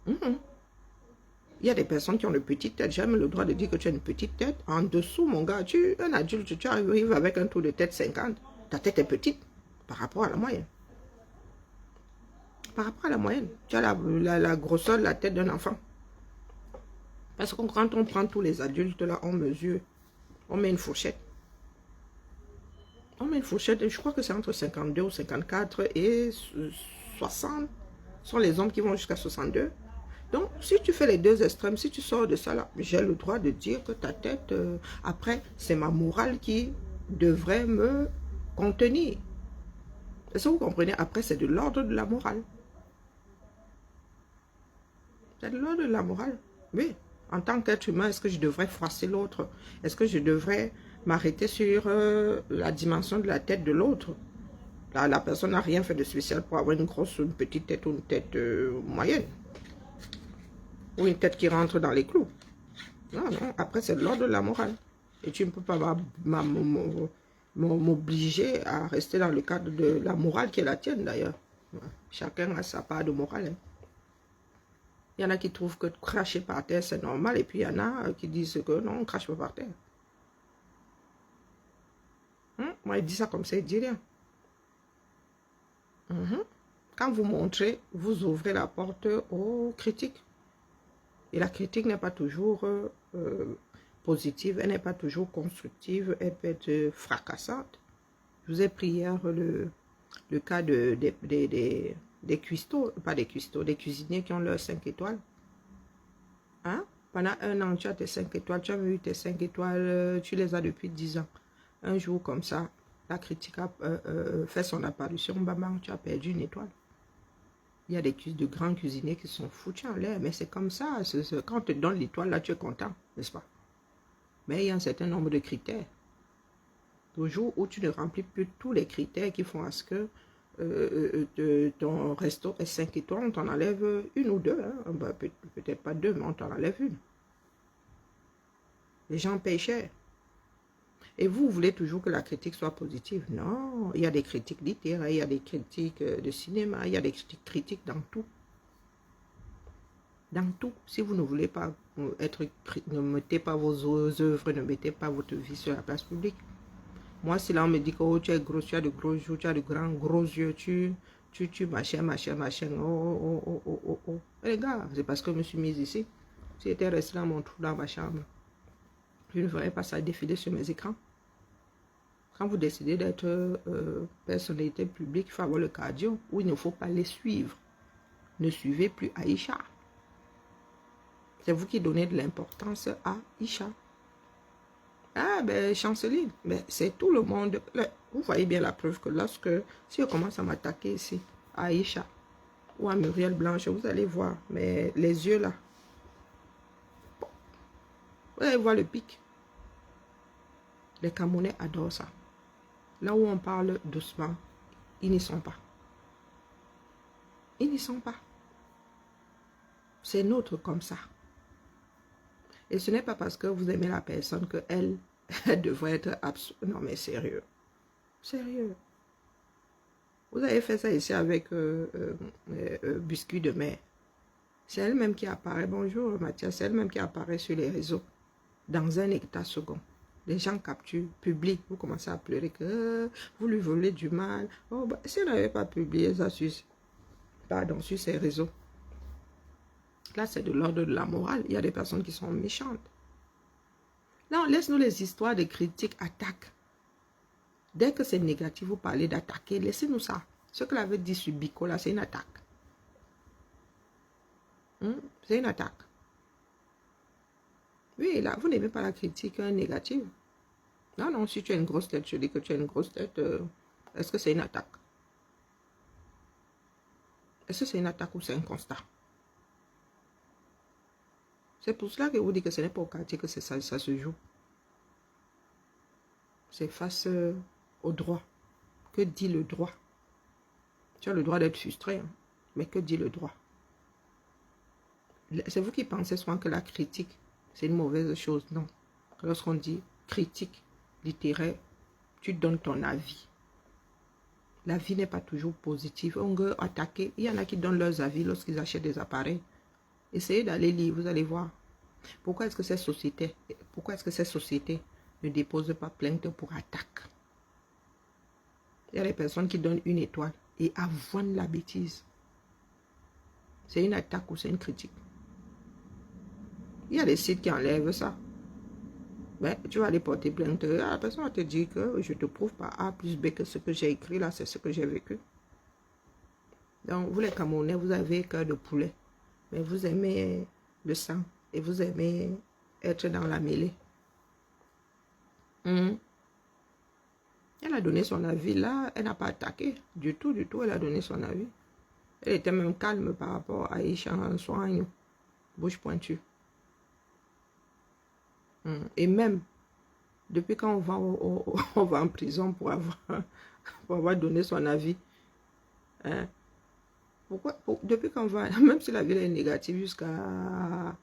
Il y a des personnes qui ont une petite tête. J'ai même le droit de dire que tu as une petite tête. En dessous, mon gars, un adulte, tu arrives avec un tour de tête 50. Ta tête est petite par rapport à la moyenne. Par rapport à la moyenne. Tu as la grosseur de la tête d'un enfant. Parce que quand on prend tous les adultes, là, on mesure. On met une fourchette. On met une fourchette, je crois que c'est entre 52 ou 54 et 60 sont les hommes qui vont jusqu'à 62. Donc, si tu fais les deux extrêmes, si tu sors de ça là, j'ai le droit de dire que ta tête, après, c'est ma morale qui devrait me contenir. Est-ce que vous comprenez? Après, c'est de l'ordre de la morale. C'est de l'ordre de la morale. Oui. En tant qu'être humain, est-ce que je devrais froisser l'autre? Est-ce que je devrais m'arrêter sur la dimension de la tête de l'autre? La personne n'a rien fait de spécial pour avoir une grosse, une petite tête ou une tête moyenne. Ou une tête qui rentre dans les clous. Non, non. Après, c'est de l'ordre de la morale. Et tu ne peux pas m'obliger à rester dans le cadre de la morale qui est la tienne d'ailleurs. Chacun a sa part de morale. Hein. Il y en a qui trouvent que cracher par terre, c'est normal. Et puis, il y en a qui disent que non, on ne crache pas par terre. Moi, il dit ça comme ça, il ne dit rien. Quand vous montrez, vous ouvrez la porte aux critiques. Et la critique n'est pas toujours positive, elle n'est pas toujours constructive, elle peut être fracassante. Je vous ai pris hier le cas des cuistots, pas des cuistots, des cuisiniers qui ont leurs 5 étoiles. Hein? Pendant un an, tu as tes 5 étoiles, tu as eu tes 5 étoiles, tu les as depuis 10 ans. Un jour comme ça, la critique a fait son apparition, bam, tu as perdu une étoile. Il y a de grands cuisiniers qui sont foutus en l'air, mais c'est comme ça. Quand on te donne l'étoile, là, tu es content, n'est-ce pas? Mais il y a un certain nombre de critères. Au jour où tu ne remplis plus tous les critères qui font à ce que ton resto est 5 étoiles, on t'en enlève une ou deux. Hein? Bah, peut-être pas deux, mais on t'en enlève une. Les gens payent cher. Et vous voulez toujours que la critique soit positive? Non, il y a des critiques littéraires, il y a des critiques de cinéma, il y a des critiques dans tout. Dans tout. Si vous ne voulez pas ne mettez pas vos œuvres, ne mettez pas votre vie sur la place publique. Moi, si là on me dit que oh, tu es gros, tu as de gros yeux, tu as de gros yeux, tu machin. Oh. Et les gars, c'est parce que je me suis mise ici. Si j'étais resté dans mon trou dans ma chambre, je ne verrais pas ça défiler sur mes écrans. Quand vous décidez d'être personnalité publique, il faut avoir le cardio, où il ne faut pas les suivre. Ne suivez plus Aïcha. C'est vous qui donnez de l'importance à Aïcha. Ah ben, Chanceline, ben, c'est tout le monde. Là, vous voyez bien la preuve que lorsque, si on commence à m'attaquer ici, à Aïcha, ou à Muriel Blanche, vous allez voir, mais les yeux là, vous allez voir le pic. Les Camerounais adorent ça. Là où on parle doucement, ils n'y sont pas. Ils n'y sont pas. C'est notre comme ça. Et ce n'est pas parce que vous aimez la personne qu'elle devrait être absurde. Non mais sérieux. Sérieux. Vous avez fait ça ici avec Biscuit de mer. C'est elle-même qui apparaît. Bonjour Mathias. C'est elle-même qui apparaît sur les réseaux. Dans un état second. Les gens capturent, publient. Vous commencez à pleurer que vous lui volez du mal. Oh, bah, si elle n'avait pas publié ça sur ses réseaux. Là, c'est de l'ordre de la morale. Il y a des personnes qui sont méchantes. Non, laisse-nous les histoires de critiques, attaques. Dès que c'est négatif, vous parlez d'attaquer. Laissez-nous ça. Ce qu'elle avait dit sur Biko, là, c'est une attaque. C'est une attaque. Oui, là, vous n'aimez pas la critique négative. Non, non, si tu as une grosse tête, je dis que tu as une grosse tête. Est-ce que c'est une attaque? Est-ce que c'est une attaque ou c'est un constat? C'est pour cela que je vous dis que ce n'est pas au quartier que ça se joue. C'est face au droit. Que dit le droit? Tu as le droit d'être frustré, hein, mais que dit le droit? C'est vous qui pensez souvent que la critique, c'est une mauvaise chose. Non. Lorsqu'on dit critique littéraire, tu donnes ton avis. La vie n'est pas toujours positive. On veut attaquer. Il y en a qui donnent leurs avis lorsqu'ils achètent des appareils. Essayez d'aller lire, vous allez voir. Pourquoi est-ce que ces sociétés ne déposent pas plainte pour attaque? Il y a des personnes qui donnent une étoile et avoinent la bêtise. C'est une attaque ou c'est une critique? Il y a des sites qui enlèvent ça. Ben, tu vas aller porter plainte. La personne va te dire que je te prouve par A plus B que ce que j'ai écrit là, c'est ce que j'ai vécu. Donc, vous les Camerounais, vous avez cœur de poulet. Mais vous aimez le sang et vous aimez être dans la mêlée. Elle a donné son avis là, elle n'a pas attaqué. Du tout, elle a donné son avis. Elle était même calme par rapport à Aïcha en soigne, bouche pointue. Et même, depuis quand on va en prison pour avoir donné son avis, hein? Depuis qu'on va, même si la vie est négative, jusqu'à...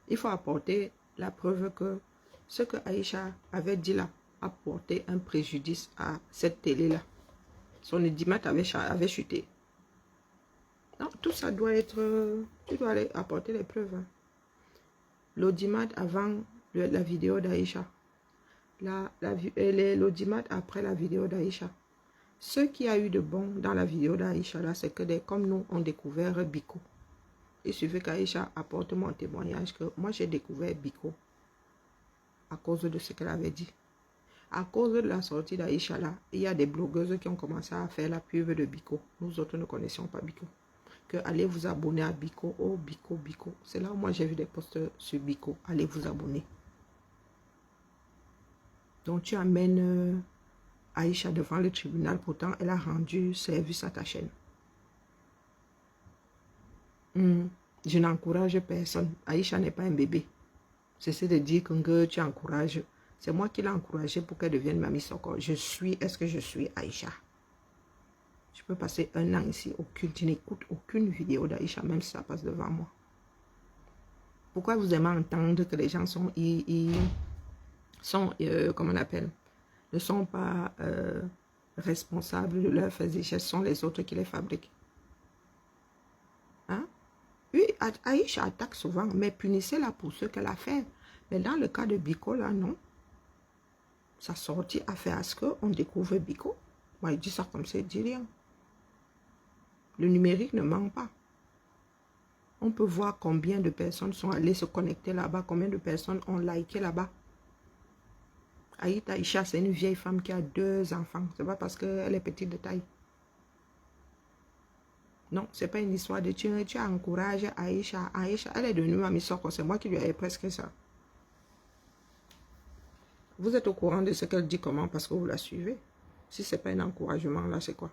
Il faut apporter la preuve que ce que Aïcha avait dit là a porté un préjudice à cette télé-là. Son audimat avait chuté. Non, tout ça doit être... Tu dois aller apporter les preuves. Hein. L'audimat avant la vidéo d'Aïcha. L'audimat après la vidéo d'Aïcha. Ce qui a eu de bon dans la vidéo d'Aïcha, là, c'est que comme nous, on découvert Biko. Il suffit qu'Aïcha apporte mon témoignage que moi, j'ai découvert Biko à cause de ce qu'elle avait dit. À cause de la sortie d'Aïcha, là, il y a des blogueuses qui ont commencé à faire la pub de Biko. Nous autres ne connaissions pas Biko. Que allez vous abonner à Biko. Oh, Biko, Biko. C'est là où moi, j'ai vu des posts sur Biko. Allez vous abonner. Donc, tu amènes... Aïcha devant le tribunal, pourtant elle a rendu service à ta chaîne. Je n'encourage personne. Aïcha n'est pas un bébé. Cessez de dire que tu encourages. C'est moi qui l'ai encouragée pour qu'elle devienne Mamie Soko. Est-ce que je suis Aïcha? Je peux passer un an ici, tu n'écoutes aucune vidéo d'Aïcha, même si ça passe devant moi. Pourquoi vous aimez entendre que les gens sont comment on appelle? Ne sont pas responsables de leurs faits et gestes, ce sont les autres qui les fabriquent. Hein? Oui, Aïcha attaque souvent, mais punissez-la pour ce qu'elle a fait. Mais dans le cas de Biko, là, non. Sa sortie a fait à ce qu'on découvre Biko. Moi, il dit ça comme ça, il dit rien. Le numérique ne ment pas. On peut voir combien de personnes sont allées se connecter là-bas, combien de personnes ont liké là-bas. Aïcha, c'est une vieille femme qui a 2 enfants. Ce n'est pas parce qu'elle est petite de taille. Non, ce n'est pas une histoire de tu encourages Aïcha. Aïcha, elle est devenue Mamie Soko. C'est moi qui lui ai prescrit ça. Vous êtes au courant de ce qu'elle dit comment parce que vous la suivez. Si ce n'est pas un encouragement, là, c'est quoi?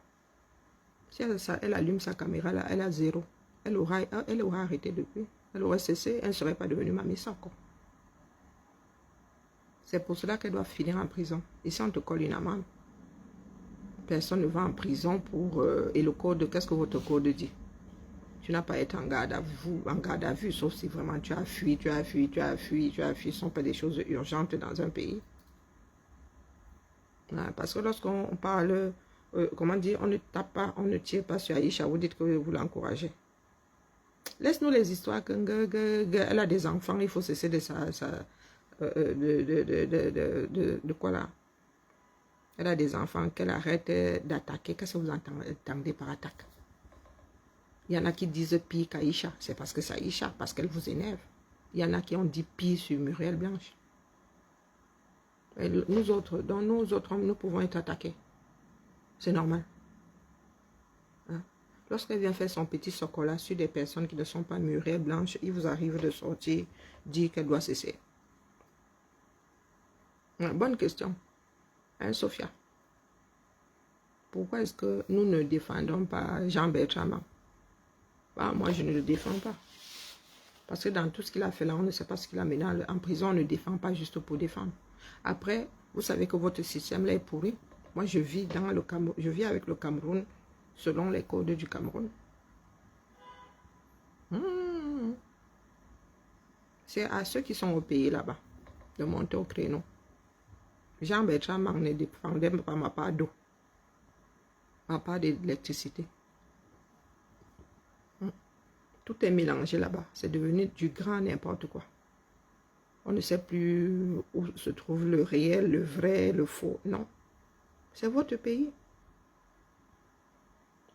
Si elle allume sa caméra, là, elle a 0. Elle aura arrêté depuis. Elle aurait cessé. Elle ne serait pas devenue Mamie Soko. C'est pour cela qu'elle doit finir en prison. Ici, on te colle une amende. Personne ne va en prison pour... et le code, qu'est-ce que votre code dit? Tu n'as pas à être en garde à vue, sauf si vraiment tu as fui. Ce ne sont pas des choses urgentes dans un pays. Parce que lorsqu'on parle... comment dire? On ne tape pas, on ne tire pas sur Aïcha. Vous dites que vous l'encouragez. Laisse-nous les histoires qu'elle a des enfants. Il faut cesser de ça... de quoi là? Elle a des enfants, qu'elle arrête d'attaquer. Qu'est-ce que vous entendez par attaque? Il y en a qui disent pire qu'Aïcha. C'est parce que c'est Aïcha, parce qu'elle vous énerve. Il y en a qui ont dit pire sur Muriel Blanche. Et nous autres, dans nos autres hommes, nous pouvons être attaqués. C'est normal. Hein? Lorsqu'elle vient faire son petit chocolat sur des personnes qui ne sont pas mûres, blanches, il vous arrive de sortir, dire qu'elle doit cesser. Bonne question. Hein, Sophia? Pourquoi est-ce que nous ne défendons pas Jean-Bertrand? Moi, je ne le défends pas. Parce que dans tout ce qu'il a fait là, on ne sait pas ce qu'il a mené en prison. On ne défend pas juste pour défendre. Après, vous savez que votre système là est pourri. Moi, je vis dans le Cameroun. Je vis avec le Cameroun selon les codes du Cameroun. C'est à ceux qui sont au pays là-bas de monter au créneau. Jean-Bertrand ne défendait pas ma part d'eau. Ma part d'électricité. Tout est mélangé là-bas. C'est devenu du grand n'importe quoi. On ne sait plus où se trouve le réel, le vrai, le faux. Non. C'est votre pays.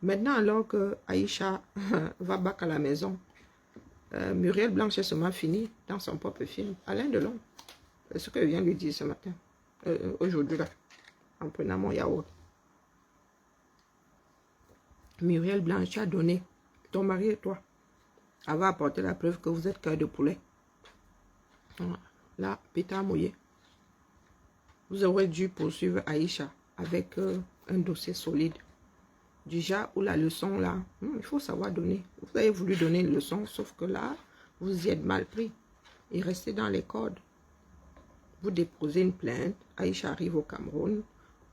Maintenant, alors que Aïcha va back à la maison, Muriel Blanche est seulement fini dans son propre film. Alain Delon. C'est ce que je viens de lui dire ce matin. Aujourd'hui, là. En prenant mon yaourt. Muriel Blanche, tu as donné. Ton mari et toi. Elle va apporter la preuve que vous êtes cœur de poulet. Là, pétard mouillé. Vous aurez dû poursuivre Aïcha avec un dossier solide. Du genre où la leçon là, il faut savoir donner. Vous avez voulu donner une leçon, sauf que là, vous y êtes mal pris. Et restez dans les codes. Vous déposez une plainte. Aïcha arrive au Cameroun.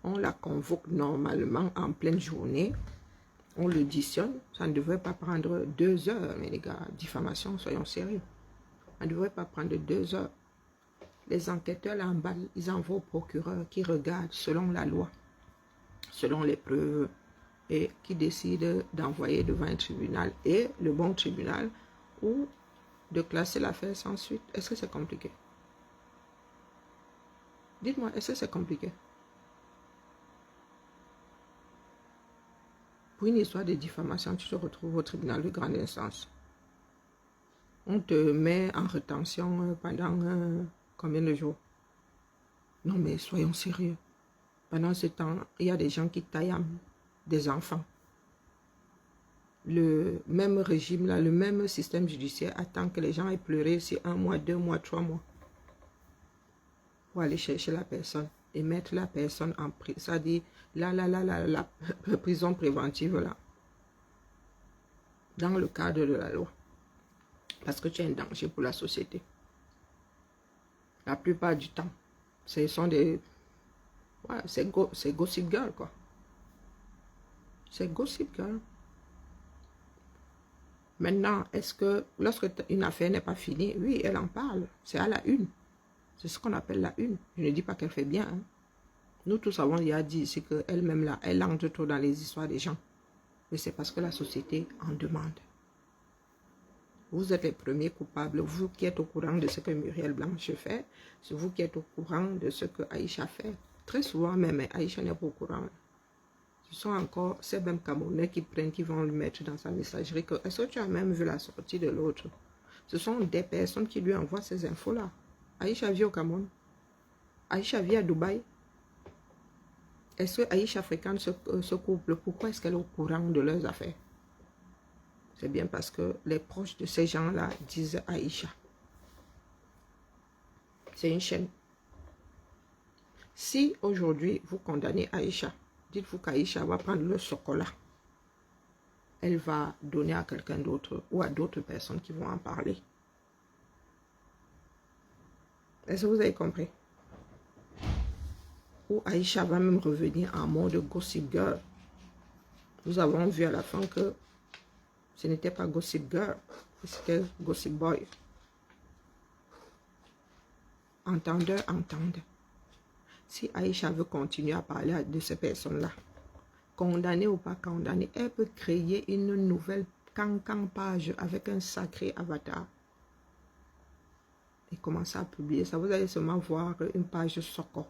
On la convoque normalement en pleine journée. On l'auditionne. Ça ne devrait pas prendre 2 heures, mais les gars, diffamation, soyons sérieux. Ça ne devrait pas prendre 2 heures. Les enquêteurs l'emballent, ils envoient au procureur qui regarde selon la loi, selon les preuves, et qui décide d'envoyer devant un tribunal, et le bon tribunal, ou de classer l'affaire sans suite. Est-ce que c'est compliqué? Dites-moi, est-ce que c'est compliqué? Pour une histoire de diffamation, tu te retrouves au tribunal de grande instance. On te met en rétention pendant combien de jours? Non mais soyons sérieux. Pendant ce temps, il y a des gens qui taillent des enfants. Le même régime là, le même système judiciaire attend que les gens aient pleuré sur 1 mois, 2 mois, 3 mois. Pour aller chercher la personne et mettre la personne en prison. Ça dit la prison préventive là. Dans le cadre de la loi. Parce que tu es un danger pour la société. La plupart du temps. Ce sont des... Ouais, c'est Gossip Girl quoi. C'est Gossip Girl. Maintenant, est-ce que lorsque une affaire n'est pas finie, oui, elle en parle. C'est à la une. C'est ce qu'on appelle la une. Je ne dis pas qu'elle fait bien. Hein. Nous tous savons, il y a dit, c'est qu'elle-même là, elle entre trop dans les histoires des gens. Mais c'est parce que la société en demande. Vous êtes les premiers coupables. Vous qui êtes au courant de ce que Muriel Blanche fait, c'est vous qui êtes au courant de ce que Aïcha fait. Très souvent même, Aïcha n'est pas au courant. Ce sont encore ces mêmes Camerounais qui prennent, qui vont le mettre dans sa messagerie. Est-ce que tu as même vu la sortie de l'autre? Ce sont des personnes qui lui envoient ces infos-là. Aïcha vit au Cameroun. Aïcha vit à Dubaï. Est-ce que Aïcha fréquente ce couple? Pourquoi est-ce qu'elle est au courant de leurs affaires? C'est bien parce que les proches de ces gens-là disent Aïcha. C'est une chaîne. Si aujourd'hui vous condamnez Aïcha, dites-vous qu'Aïcha va prendre le chocolat. Elle va donner à quelqu'un d'autre ou à d'autres personnes qui vont en parler. Est-ce que vous avez compris? Ou Aïcha va même revenir en mode Gossip Girl. Nous avons vu à la fin que ce n'était pas Gossip Girl, c'était Gossip Boy. Entendeur, entendeur. Si Aïcha veut continuer à parler de ces personnes-là, condamnée ou pas condamnée, elle peut créer une nouvelle cancan page avec un sacré avatar. Et commencer à publier ça. Vous allez seulement voir une page Soko.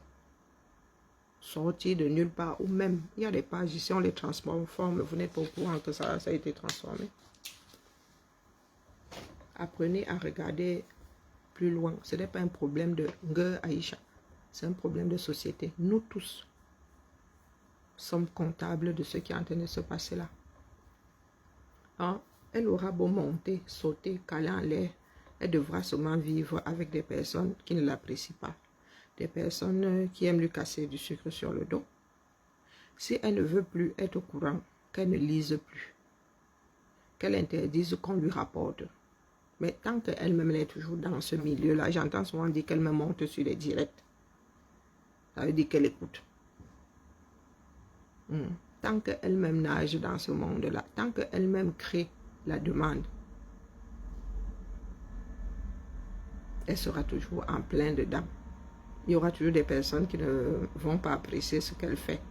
Sortie de nulle part. Ou même, il y a des pages ici, on les transforme. Vous n'êtes pas au courant que ça a été transformé. Apprenez à regarder plus loin. Ce n'est pas un problème de Aïcha. C'est un problème de société. Nous tous sommes comptables de ce qui est en train de se passer là. Hein? Elle aura beau monter, sauter, caler en l'air. Elle devra seulement vivre avec des personnes qui ne l'apprécient pas. Des personnes qui aiment lui casser du sucre sur le dos. Si elle ne veut plus être au courant, qu'elle ne lise plus. Qu'elle interdise qu'on lui rapporte. Mais tant qu'elle-même est toujours dans ce milieu-là, j'entends souvent dire qu'elle me monte sur les directs. Ça veut dire qu'elle écoute. Tant qu'elle-même nage dans ce monde-là, tant qu'elle-même crée la demande, elle sera toujours en plein dedans. Il y aura toujours des personnes qui ne vont pas apprécier ce qu'elle fait.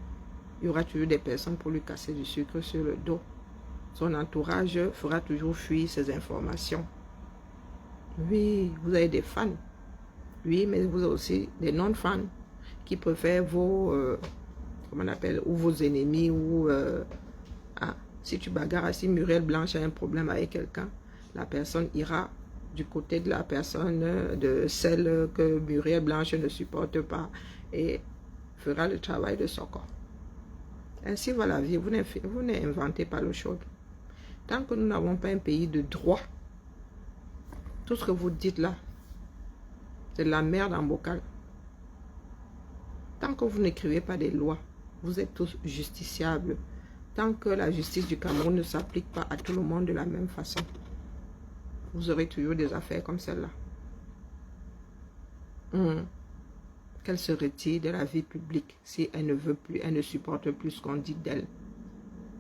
Il y aura toujours des personnes pour lui casser du sucre sur le dos. Son entourage fera toujours fuir ces informations. Oui, vous avez des fans. Oui, mais vous avez aussi des non-fans qui préfèrent vos, comment on appelle, ou vos ennemis, ou si tu bagarres, si Muriel Blanche a un problème avec quelqu'un, la personne ira du côté de la personne, de celle que Muriel Blanche ne supporte pas et fera le travail de son corps. Ainsi va la vie, vous n'inventez pas l'eau chaude. Tant que nous n'avons pas un pays de droit, tout ce que vous dites là, c'est de la merde en bocal. Tant que vous n'écrivez pas des lois, vous êtes tous justiciables. Tant que la justice du Cameroun ne s'applique pas à tout le monde de la même façon, vous aurez toujours des affaires comme celle-là. Qu'elle se retire de la vie publique si elle ne veut plus, elle ne supporte plus ce qu'on dit d'elle.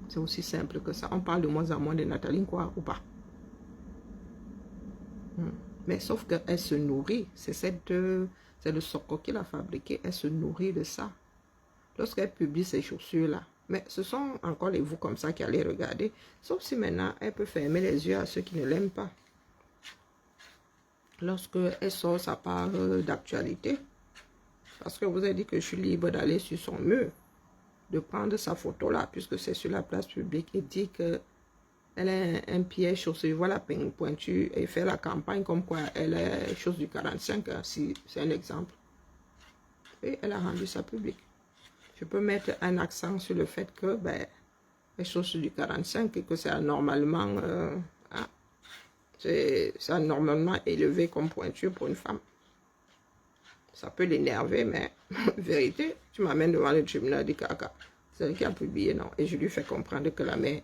C'est aussi simple que ça. On parle de moins en moins de Nathalie quoi ou pas. Mais sauf qu'elle se nourrit. C'est le Soko qui l'a fabriqué. Elle se nourrit de ça. Lorsqu'elle publie ces chaussures-là. Mais ce sont encore les vous comme ça qui allez regarder. Sauf si maintenant, elle peut fermer les yeux à ceux qui ne l'aiment pas. Lorsqu'elle sort sa part d'actualité. Parce que vous avez dit que je suis libre d'aller sur son mur. De prendre sa photo là, puisque c'est sur la place publique. Et dire que elle a un pied chaussé, voilà, pointu, et faire la campagne comme quoi elle est chose du 45, si c'est un exemple. Et elle a rendu ça public. Je peux mettre un accent sur le fait que, ben, les choses du 45 et que c'est anormalement, c'est anormalement élevé comme pointure pour une femme. Ça peut l'énerver, mais vérité, tu m'amènes devant le tribunal du caca. C'est elle qui a publié, non. Et je lui fais comprendre que la mère,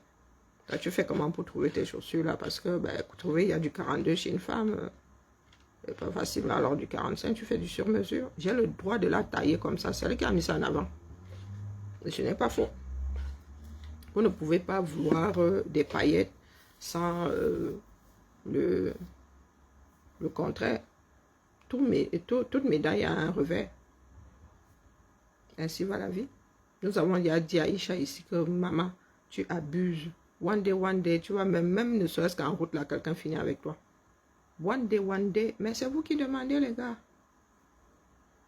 là, tu fais comment pour trouver tes chaussures là? Parce que, ben, pour trouver, il y a du 42 chez une femme. C'est pas facile. Alors, du 45, tu fais du sur-mesure. J'ai le droit de la tailler comme ça. C'est elle qui a mis ça en avant. Et ce n'est pas faux. Vous ne pouvez pas vouloir des paillettes sans le contraire. Toute médaille a un revers. Ainsi va la vie. Nous avons dit à Aïcha ici que maman, tu abuses. One day, tu vois, même ne serait-ce qu'en route, là, quelqu'un finit avec toi. One day, mais c'est vous qui demandez, les gars.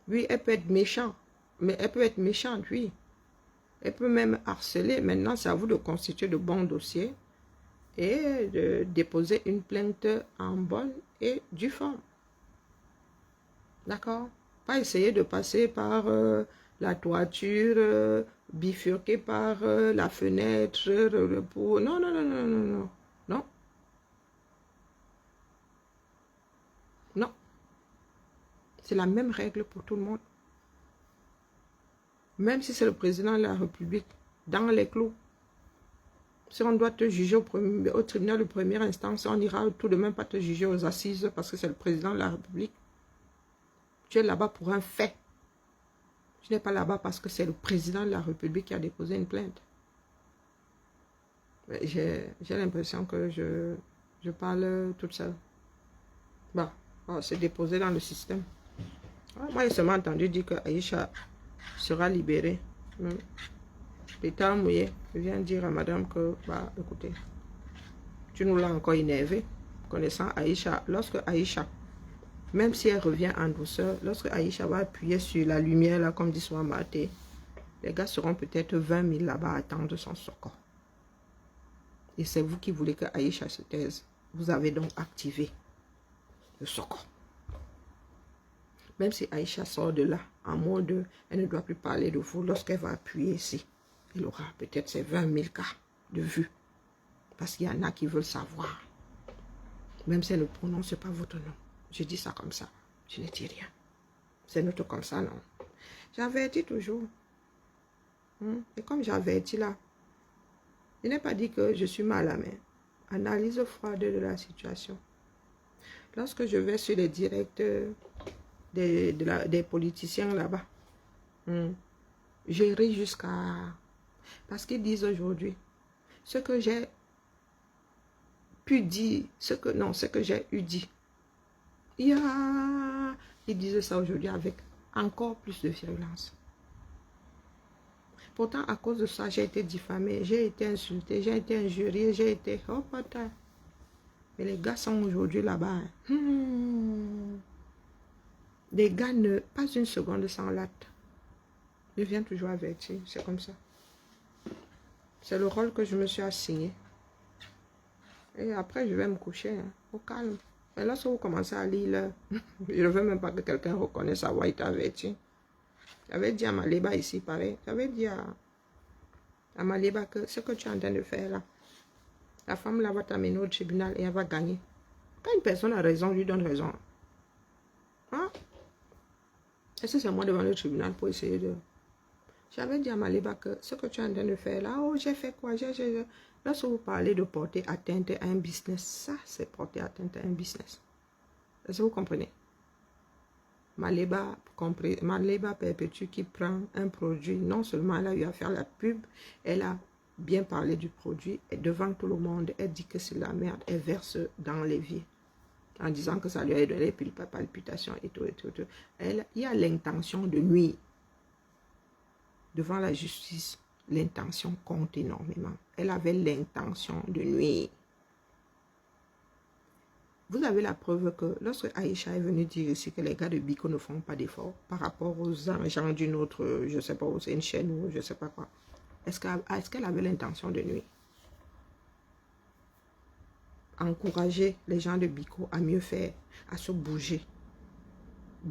Oui, elle peut être méchante, mais elle peut être méchante, oui. Elle peut même harceler. Maintenant, c'est à vous de constituer de bons dossiers et de déposer une plainte en bonne et due forme. D'accord? Pas essayer de passer par la toiture, bifurquer par la fenêtre, pour... Non. Non. C'est la même règle pour tout le monde. Même si c'est le président de la République, dans les clous. Si on doit te juger au tribunal de première instance, on ira tout de même pas te juger aux assises parce que c'est le président de la République. Tu es là-bas pour un fait. Tu n'es pas là-bas parce que c'est le président de la République qui a déposé une plainte. J'ai l'impression que je parle toute seule. Bah, c'est déposé dans le système. Moi, j'ai seulement entendu dire que Aïcha sera libérée. L'état mouillé. Je viens dire à madame que, bah, écoutez, tu nous l'as encore énervé. Connaissant Aïcha, lorsque Aïcha, même si elle revient en douceur, lorsque Aïcha va appuyer sur la lumière, là, comme dit souvent Maté, les gars seront peut-être 20 000 là-bas à attendre son secours. Et c'est vous qui voulez que Aïcha se taise. Vous avez donc activé le secours. Même si Aïcha sort de là, en mode, elle ne doit plus parler de vous, lorsqu'elle va appuyer ici, il aura peut-être ses 20 000 cas de vues. Parce qu'il y en a qui veulent savoir. Même si elle ne prononce pas votre nom. Je dis ça comme ça. Je ne dis rien. C'est notre comme ça, non. J'avertis toujours. Et comme j'avertis là, je n'ai pas dit que je suis mal à main. Analyse froide de la situation. Lorsque je vais sur les directs des politiciens là-bas, je ris jusqu'à... Parce qu'ils disent aujourd'hui, ce que j'ai pu dire, ce que j'ai eu dit. Ils disent ça aujourd'hui avec encore plus de violence. Pourtant, à cause de ça, j'ai été diffamée, j'ai été insultée, j'ai été injuriée, j'ai été... Oh, putain. Mais les gars sont aujourd'hui là-bas. Les gars ne... Pas une seconde sans latte. Je viens toujours avertir. C'est comme ça. C'est le rôle que je me suis assigné. Et après, je vais me coucher. Au calme. Mais lorsque vous commencez à lire, je ne veux même pas que quelqu'un reconnaisse avoir été averti. J'avais dit à Maleba ici, pareil. J'avais dit à Maleba que ce que tu es en train de faire là, la femme là va t'amener au tribunal et elle va gagner. Quand une personne a raison, lui donne raison. Hein? Est-ce que c'est moi devant le tribunal pour essayer de... J'avais dit à Maleba que ce que tu es en train de faire là, oh j'ai fait quoi, Lorsque vous parlez de porter atteinte à un business, ça c'est porter atteinte à un business. Est-ce que vous comprenez? Maleba Perpétue qui prend un produit, non seulement elle a eu à faire la pub, elle a bien parlé du produit et devant tout le monde, elle dit que c'est la merde, elle verse dans l'évier en disant que ça lui a donné des palpitations et tout. Il y a l'intention de nuire. Devant la justice, l'intention compte énormément. Elle avait l'intention de nuire. Vous avez la preuve que lorsque Aïcha est venue dire ici que les gars de Biko ne font pas d'efforts par rapport aux agents d'une autre, je ne sais pas, c'est une chaîne ou je ne sais pas quoi. Est-ce qu'elle avait l'intention de nuire? Encourager les gens de Biko à mieux faire, à se bouger.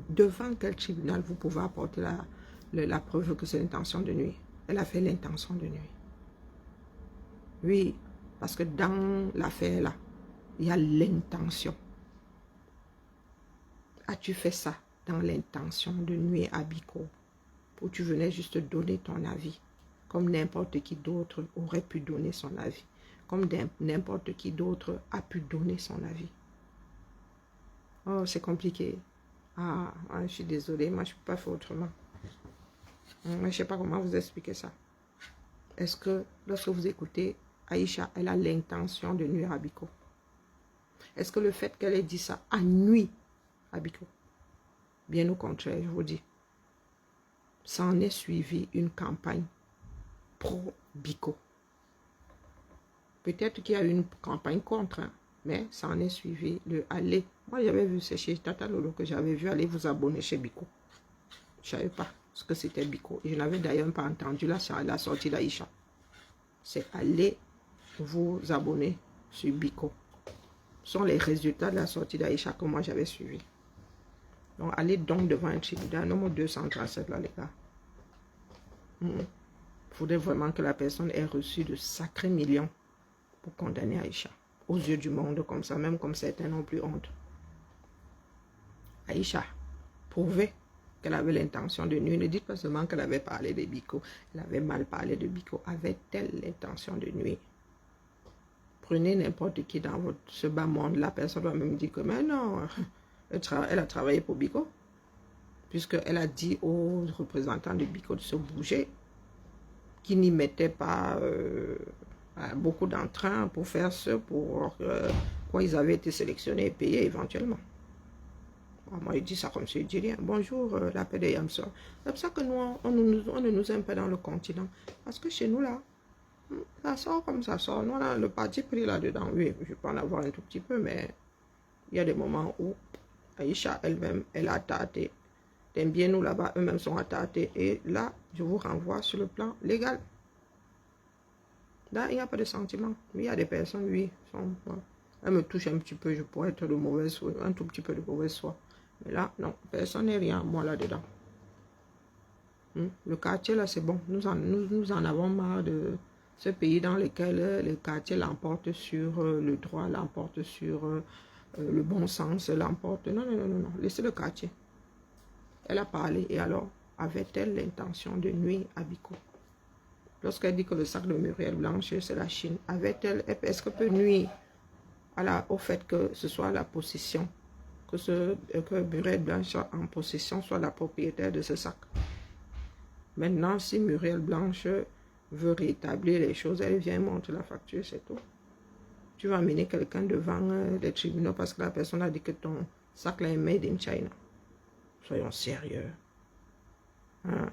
Devant quel tribunal vous pouvez apporter la preuve que c'est l'intention de nuire? Elle a fait l'intention de nuire. Oui, parce que dans l'affaire là, il y a l'intention. As-tu fait ça dans l'intention de nuire à Biko? Ou tu venais juste donner ton avis, comme n'importe qui d'autre aurait pu donner son avis, comme n'importe qui d'autre a pu donner son avis. Oh, c'est compliqué. Je suis désolée, moi je ne peux pas faire autrement. Moi, je ne sais pas comment vous expliquer ça. Est-ce que lorsque vous écoutez, Aïcha, elle a l'intention de nuire à Biko? Est-ce que le fait qu'elle ait dit ça a nui à Biko? Bien au contraire, je vous dis. S'en est suivi une campagne pro-Biko. Peut-être qu'il y a eu une campagne contre, hein, mais ça en est suivi le aller. Moi, j'avais vu, c'est chez Tata Lolo que j'avais vu aller vous abonner chez Biko. Je ne savais pas ce que c'était Biko. Et je n'avais d'ailleurs pas entendu la sortie d'Aïcha. C'est aller vous abonner sur Biko. Ce sont les résultats de la sortie d'Aïcha que moi j'avais suivi. Donc, allez donc devant un tribunal, numéro 237 là, les gars. Il faudrait vraiment que la personne ait reçu de sacrés millions pour condamner Aïcha. Aux yeux du monde, comme ça, même comme certains n'ont plus honte. Aïcha, prouvez qu'elle avait l'intention de nuire. Ne dites pas seulement qu'elle avait parlé de Biko. Elle avait mal parlé de Biko. Avait-elle l'intention de nuire? Prenez n'importe qui dans ce bas monde. La personne va même dire que, mais non, elle a travaillé pour Biko. Puisqu'elle a dit aux représentants de Biko de se bouger. Qui n'y mettaient pas beaucoup d'entrain pour faire ce, pour quoi ils avaient été sélectionnés et payés éventuellement. Moi, il dit ça comme ça, il dit rien. Bonjour, la paix de Yamso. C'est pour ça que nous, on ne nous aime pas dans le continent. Parce que chez nous, là, ça sort comme ça sort. Nous, on a le parti pris là-dedans. Oui, je peux en avoir un tout petit peu, mais il y a des moments où Aïcha elle-même, elle a tâté. T'aimes bien nous là-bas, eux-mêmes sont attardés. Et là, je vous renvoie sur le plan légal. Là, il n'y a pas de sentiment. Mais il y a des personnes, oui, elles me touchent un petit peu. Je pourrais être de mauvaise foi, un tout petit peu de mauvaise foi. Mais là, non, personne n'est rien, moi là-dedans. Le quartier, là, c'est bon. Nous en avons marre de ce pays dans lequel le quartier l'emporte sur le droit, l'emporte sur le bon sens, l'emporte. Non, non, non, non, non. Laissez le quartier. Elle a parlé et alors, avait-elle l'intention de nuire à Biko? Lorsqu'elle dit que le sac de Muriel Blanche, c'est la Chine, avait-elle, est-ce qu'elle peut nuire au fait que ce soit la possession, que Muriel Blanche soit en possession, soit la propriétaire de ce sac? Maintenant, si Muriel Blanche veut rétablir les choses, elle vient montrer la facture, c'est tout. Tu vas amener quelqu'un devant les tribunaux parce que la personne a dit que ton sac là est made in China. Soyons sérieux. Hein?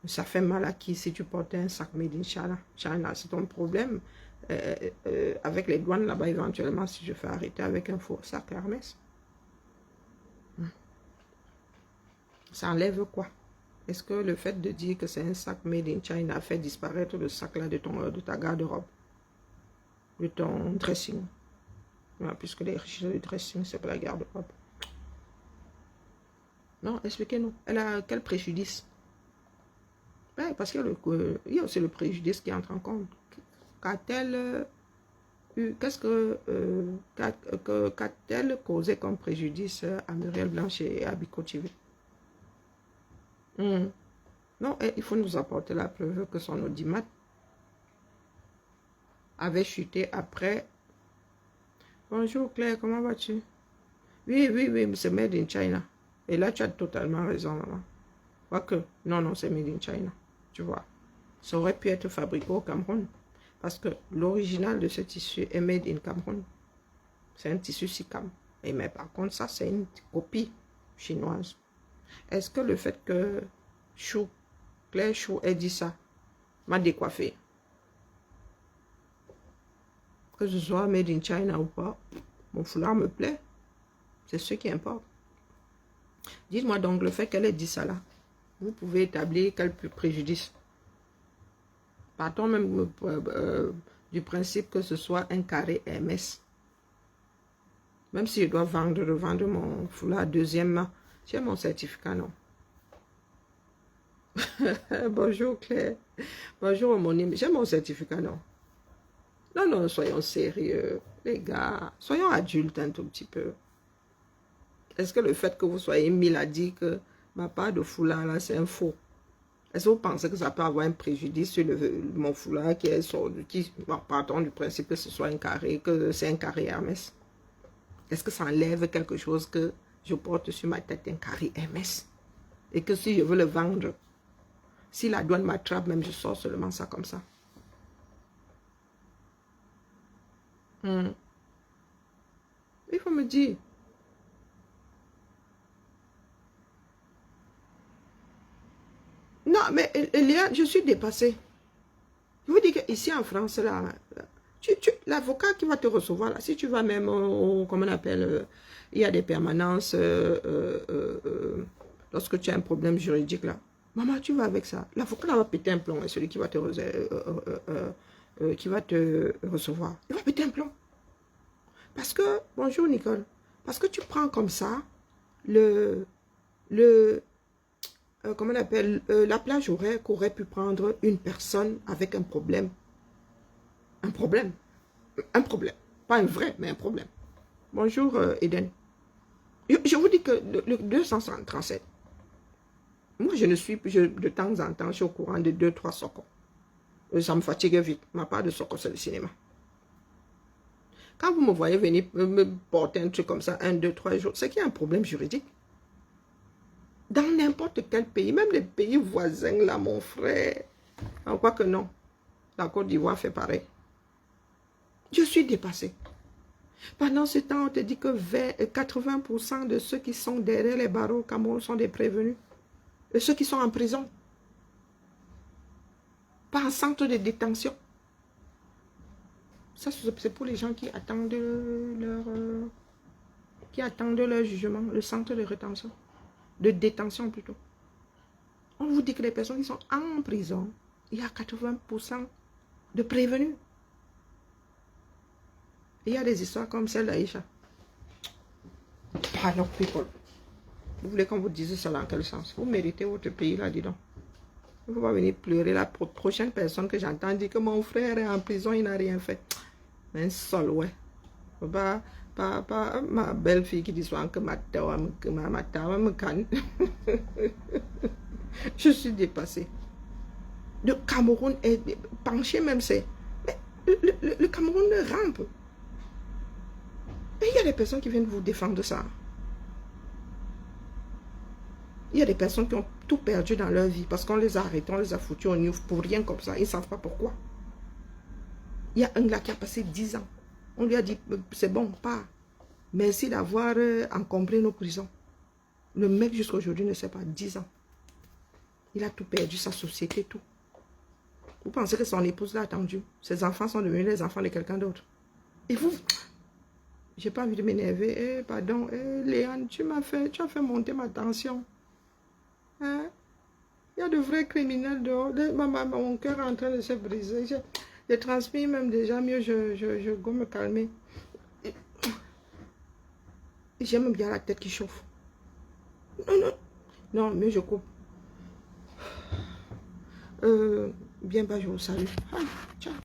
Ça fait mal à qui si tu portes un sac made in China? C'est ton problème. Avec les douanes là-bas, éventuellement, si je fais arrêter avec un faux sac Hermès. Ça enlève quoi? Est-ce que le fait de dire que c'est un sac made in China fait disparaître le sac là de ta garde-robe, de ton dressing? Ouais, puisque les riches de dressing, c'est pour la garde-robe. Non, expliquez-nous. Elle a quel préjudice? Ouais, parce qu'il y a aussi le préjudice qui entre en compte. Qu'a-t-elle causé comme préjudice à Muriel Blanche et à Biko TV? Non, il faut nous apporter la preuve que son audimat avait chuté après. Bonjour Claire, comment vas-tu? Oui, oui, oui, c'est made in China. Et là, tu as totalement raison, maman. Quoique, non, non, c'est made in China. Tu vois. Ça aurait pu être fabriqué au Cameroun. Parce que l'original de ce tissu est made in Cameroun. C'est un tissu Sicam. Mais par contre, ça, c'est une copie chinoise. Est-ce que le fait que Claire Chou ait dit ça m'a décoiffé? Que ce soit made in China ou pas, mon foulard me plaît. C'est ce qui importe. Dites-moi donc, le fait qu'elle ait dit ça là, vous pouvez établir quel préjudice? Partons même du principe que ce soit un carré MS. Même si je dois revendre mon foulard deuxièmement, j'ai mon certificat, non? Bonjour Claire. Bonjour homonyme. J'ai mon certificat, non? Non, non, soyons sérieux. Les gars, soyons adultes un tout petit peu. Est-ce que le fait que vous soyez mis à dire que ma part de foulard là, c'est un faux? Est-ce que vous pensez que ça peut avoir un préjudice sur mon foulard qui est sorti, partons du principe que ce soit un carré, que c'est un carré Hermès? Est-ce que ça enlève quelque chose que je porte sur ma tête, un carré Hermès? Et que si je veux le vendre, si la douane m'attrape, même je sors seulement ça comme ça. Il faut me dire. Non, mais je suis dépassée. Je vous dis qu'ici en France, là, l'avocat qui va te recevoir, là, si tu vas même, comment on appelle, il y a des permanences, lorsque tu as un problème juridique, là, maman, tu vas avec ça. L'avocat va péter un plomb, et celui qui va te recevoir, il va péter un plomb. Parce que, bonjour Nicole, parce que tu prends comme ça comment on appelle, la plage horaire qu'aurait pu prendre une personne avec un problème. Un problème. Un problème. Pas un vrai, mais un problème. Bonjour Eden. Je vous dis que le 237, moi je ne suis plus, de temps en temps, je suis au courant de 2-3 socos. Ça me fatigue vite. Ma part de socos, c'est le cinéma. Quand vous me voyez venir me porter un truc comme ça, 1, 2, 3 jours, c'est qu'il y a un problème juridique. Dans n'importe quel pays, même les pays voisins, là, mon frère. En quoi que non. La Côte d'Ivoire fait pareil. Je suis dépassée. Pendant ce temps, on te dit que 80% de ceux qui sont derrière les barreaux au Cameroun sont des prévenus. Et ceux qui sont en prison. Pas en centre de détention. Ça, c'est pour les gens qui attendent leur jugement, le centre de rétention. De détention plutôt. On vous dit que les personnes qui sont en prison, il y a 80% de prévenus. Il y a des histoires comme celle d'Aïcha. Alors, people, vous voulez qu'on vous dise ça dans quel sens? Vous méritez votre pays, là, dis donc. Il ne faut pas venir pleurer la prochaine personne que j'entends dire que mon frère est en prison, il n'a rien fait. Un seul, ouais. Pas ma belle-fille qui dit souvent que ma tawa me canne. Je suis dépassée. Le Cameroun est penché même, c'est... Le Cameroun rampe. Et il y a des personnes qui viennent vous défendre ça. Il y a des personnes qui ont tout perdu dans leur vie parce qu'on les a arrêtés, on les a foutus au news pour rien comme ça. Ils ne savent pas pourquoi. Il y a un gars qui a passé 10 ans. On lui a dit, c'est bon, pas. Merci d'avoir encombré nos prisons. Le mec jusqu'à aujourd'hui ne sait pas, 10 ans. Il a tout perdu, sa société, tout. Vous pensez que son épouse l'a attendu? Ses enfants sont devenus les enfants de quelqu'un d'autre. Et vous... J'ai pas envie de m'énerver. Pardon, Léane, tu as fait monter ma tension. Hein? Il y a de vrais criminels dehors. Mon cœur est en train de se briser. J'ai transmis même déjà mieux, je go me calmer. J'aime bien la tête qui chauffe. Non, mieux je coupe. Bien bas, je vous salue.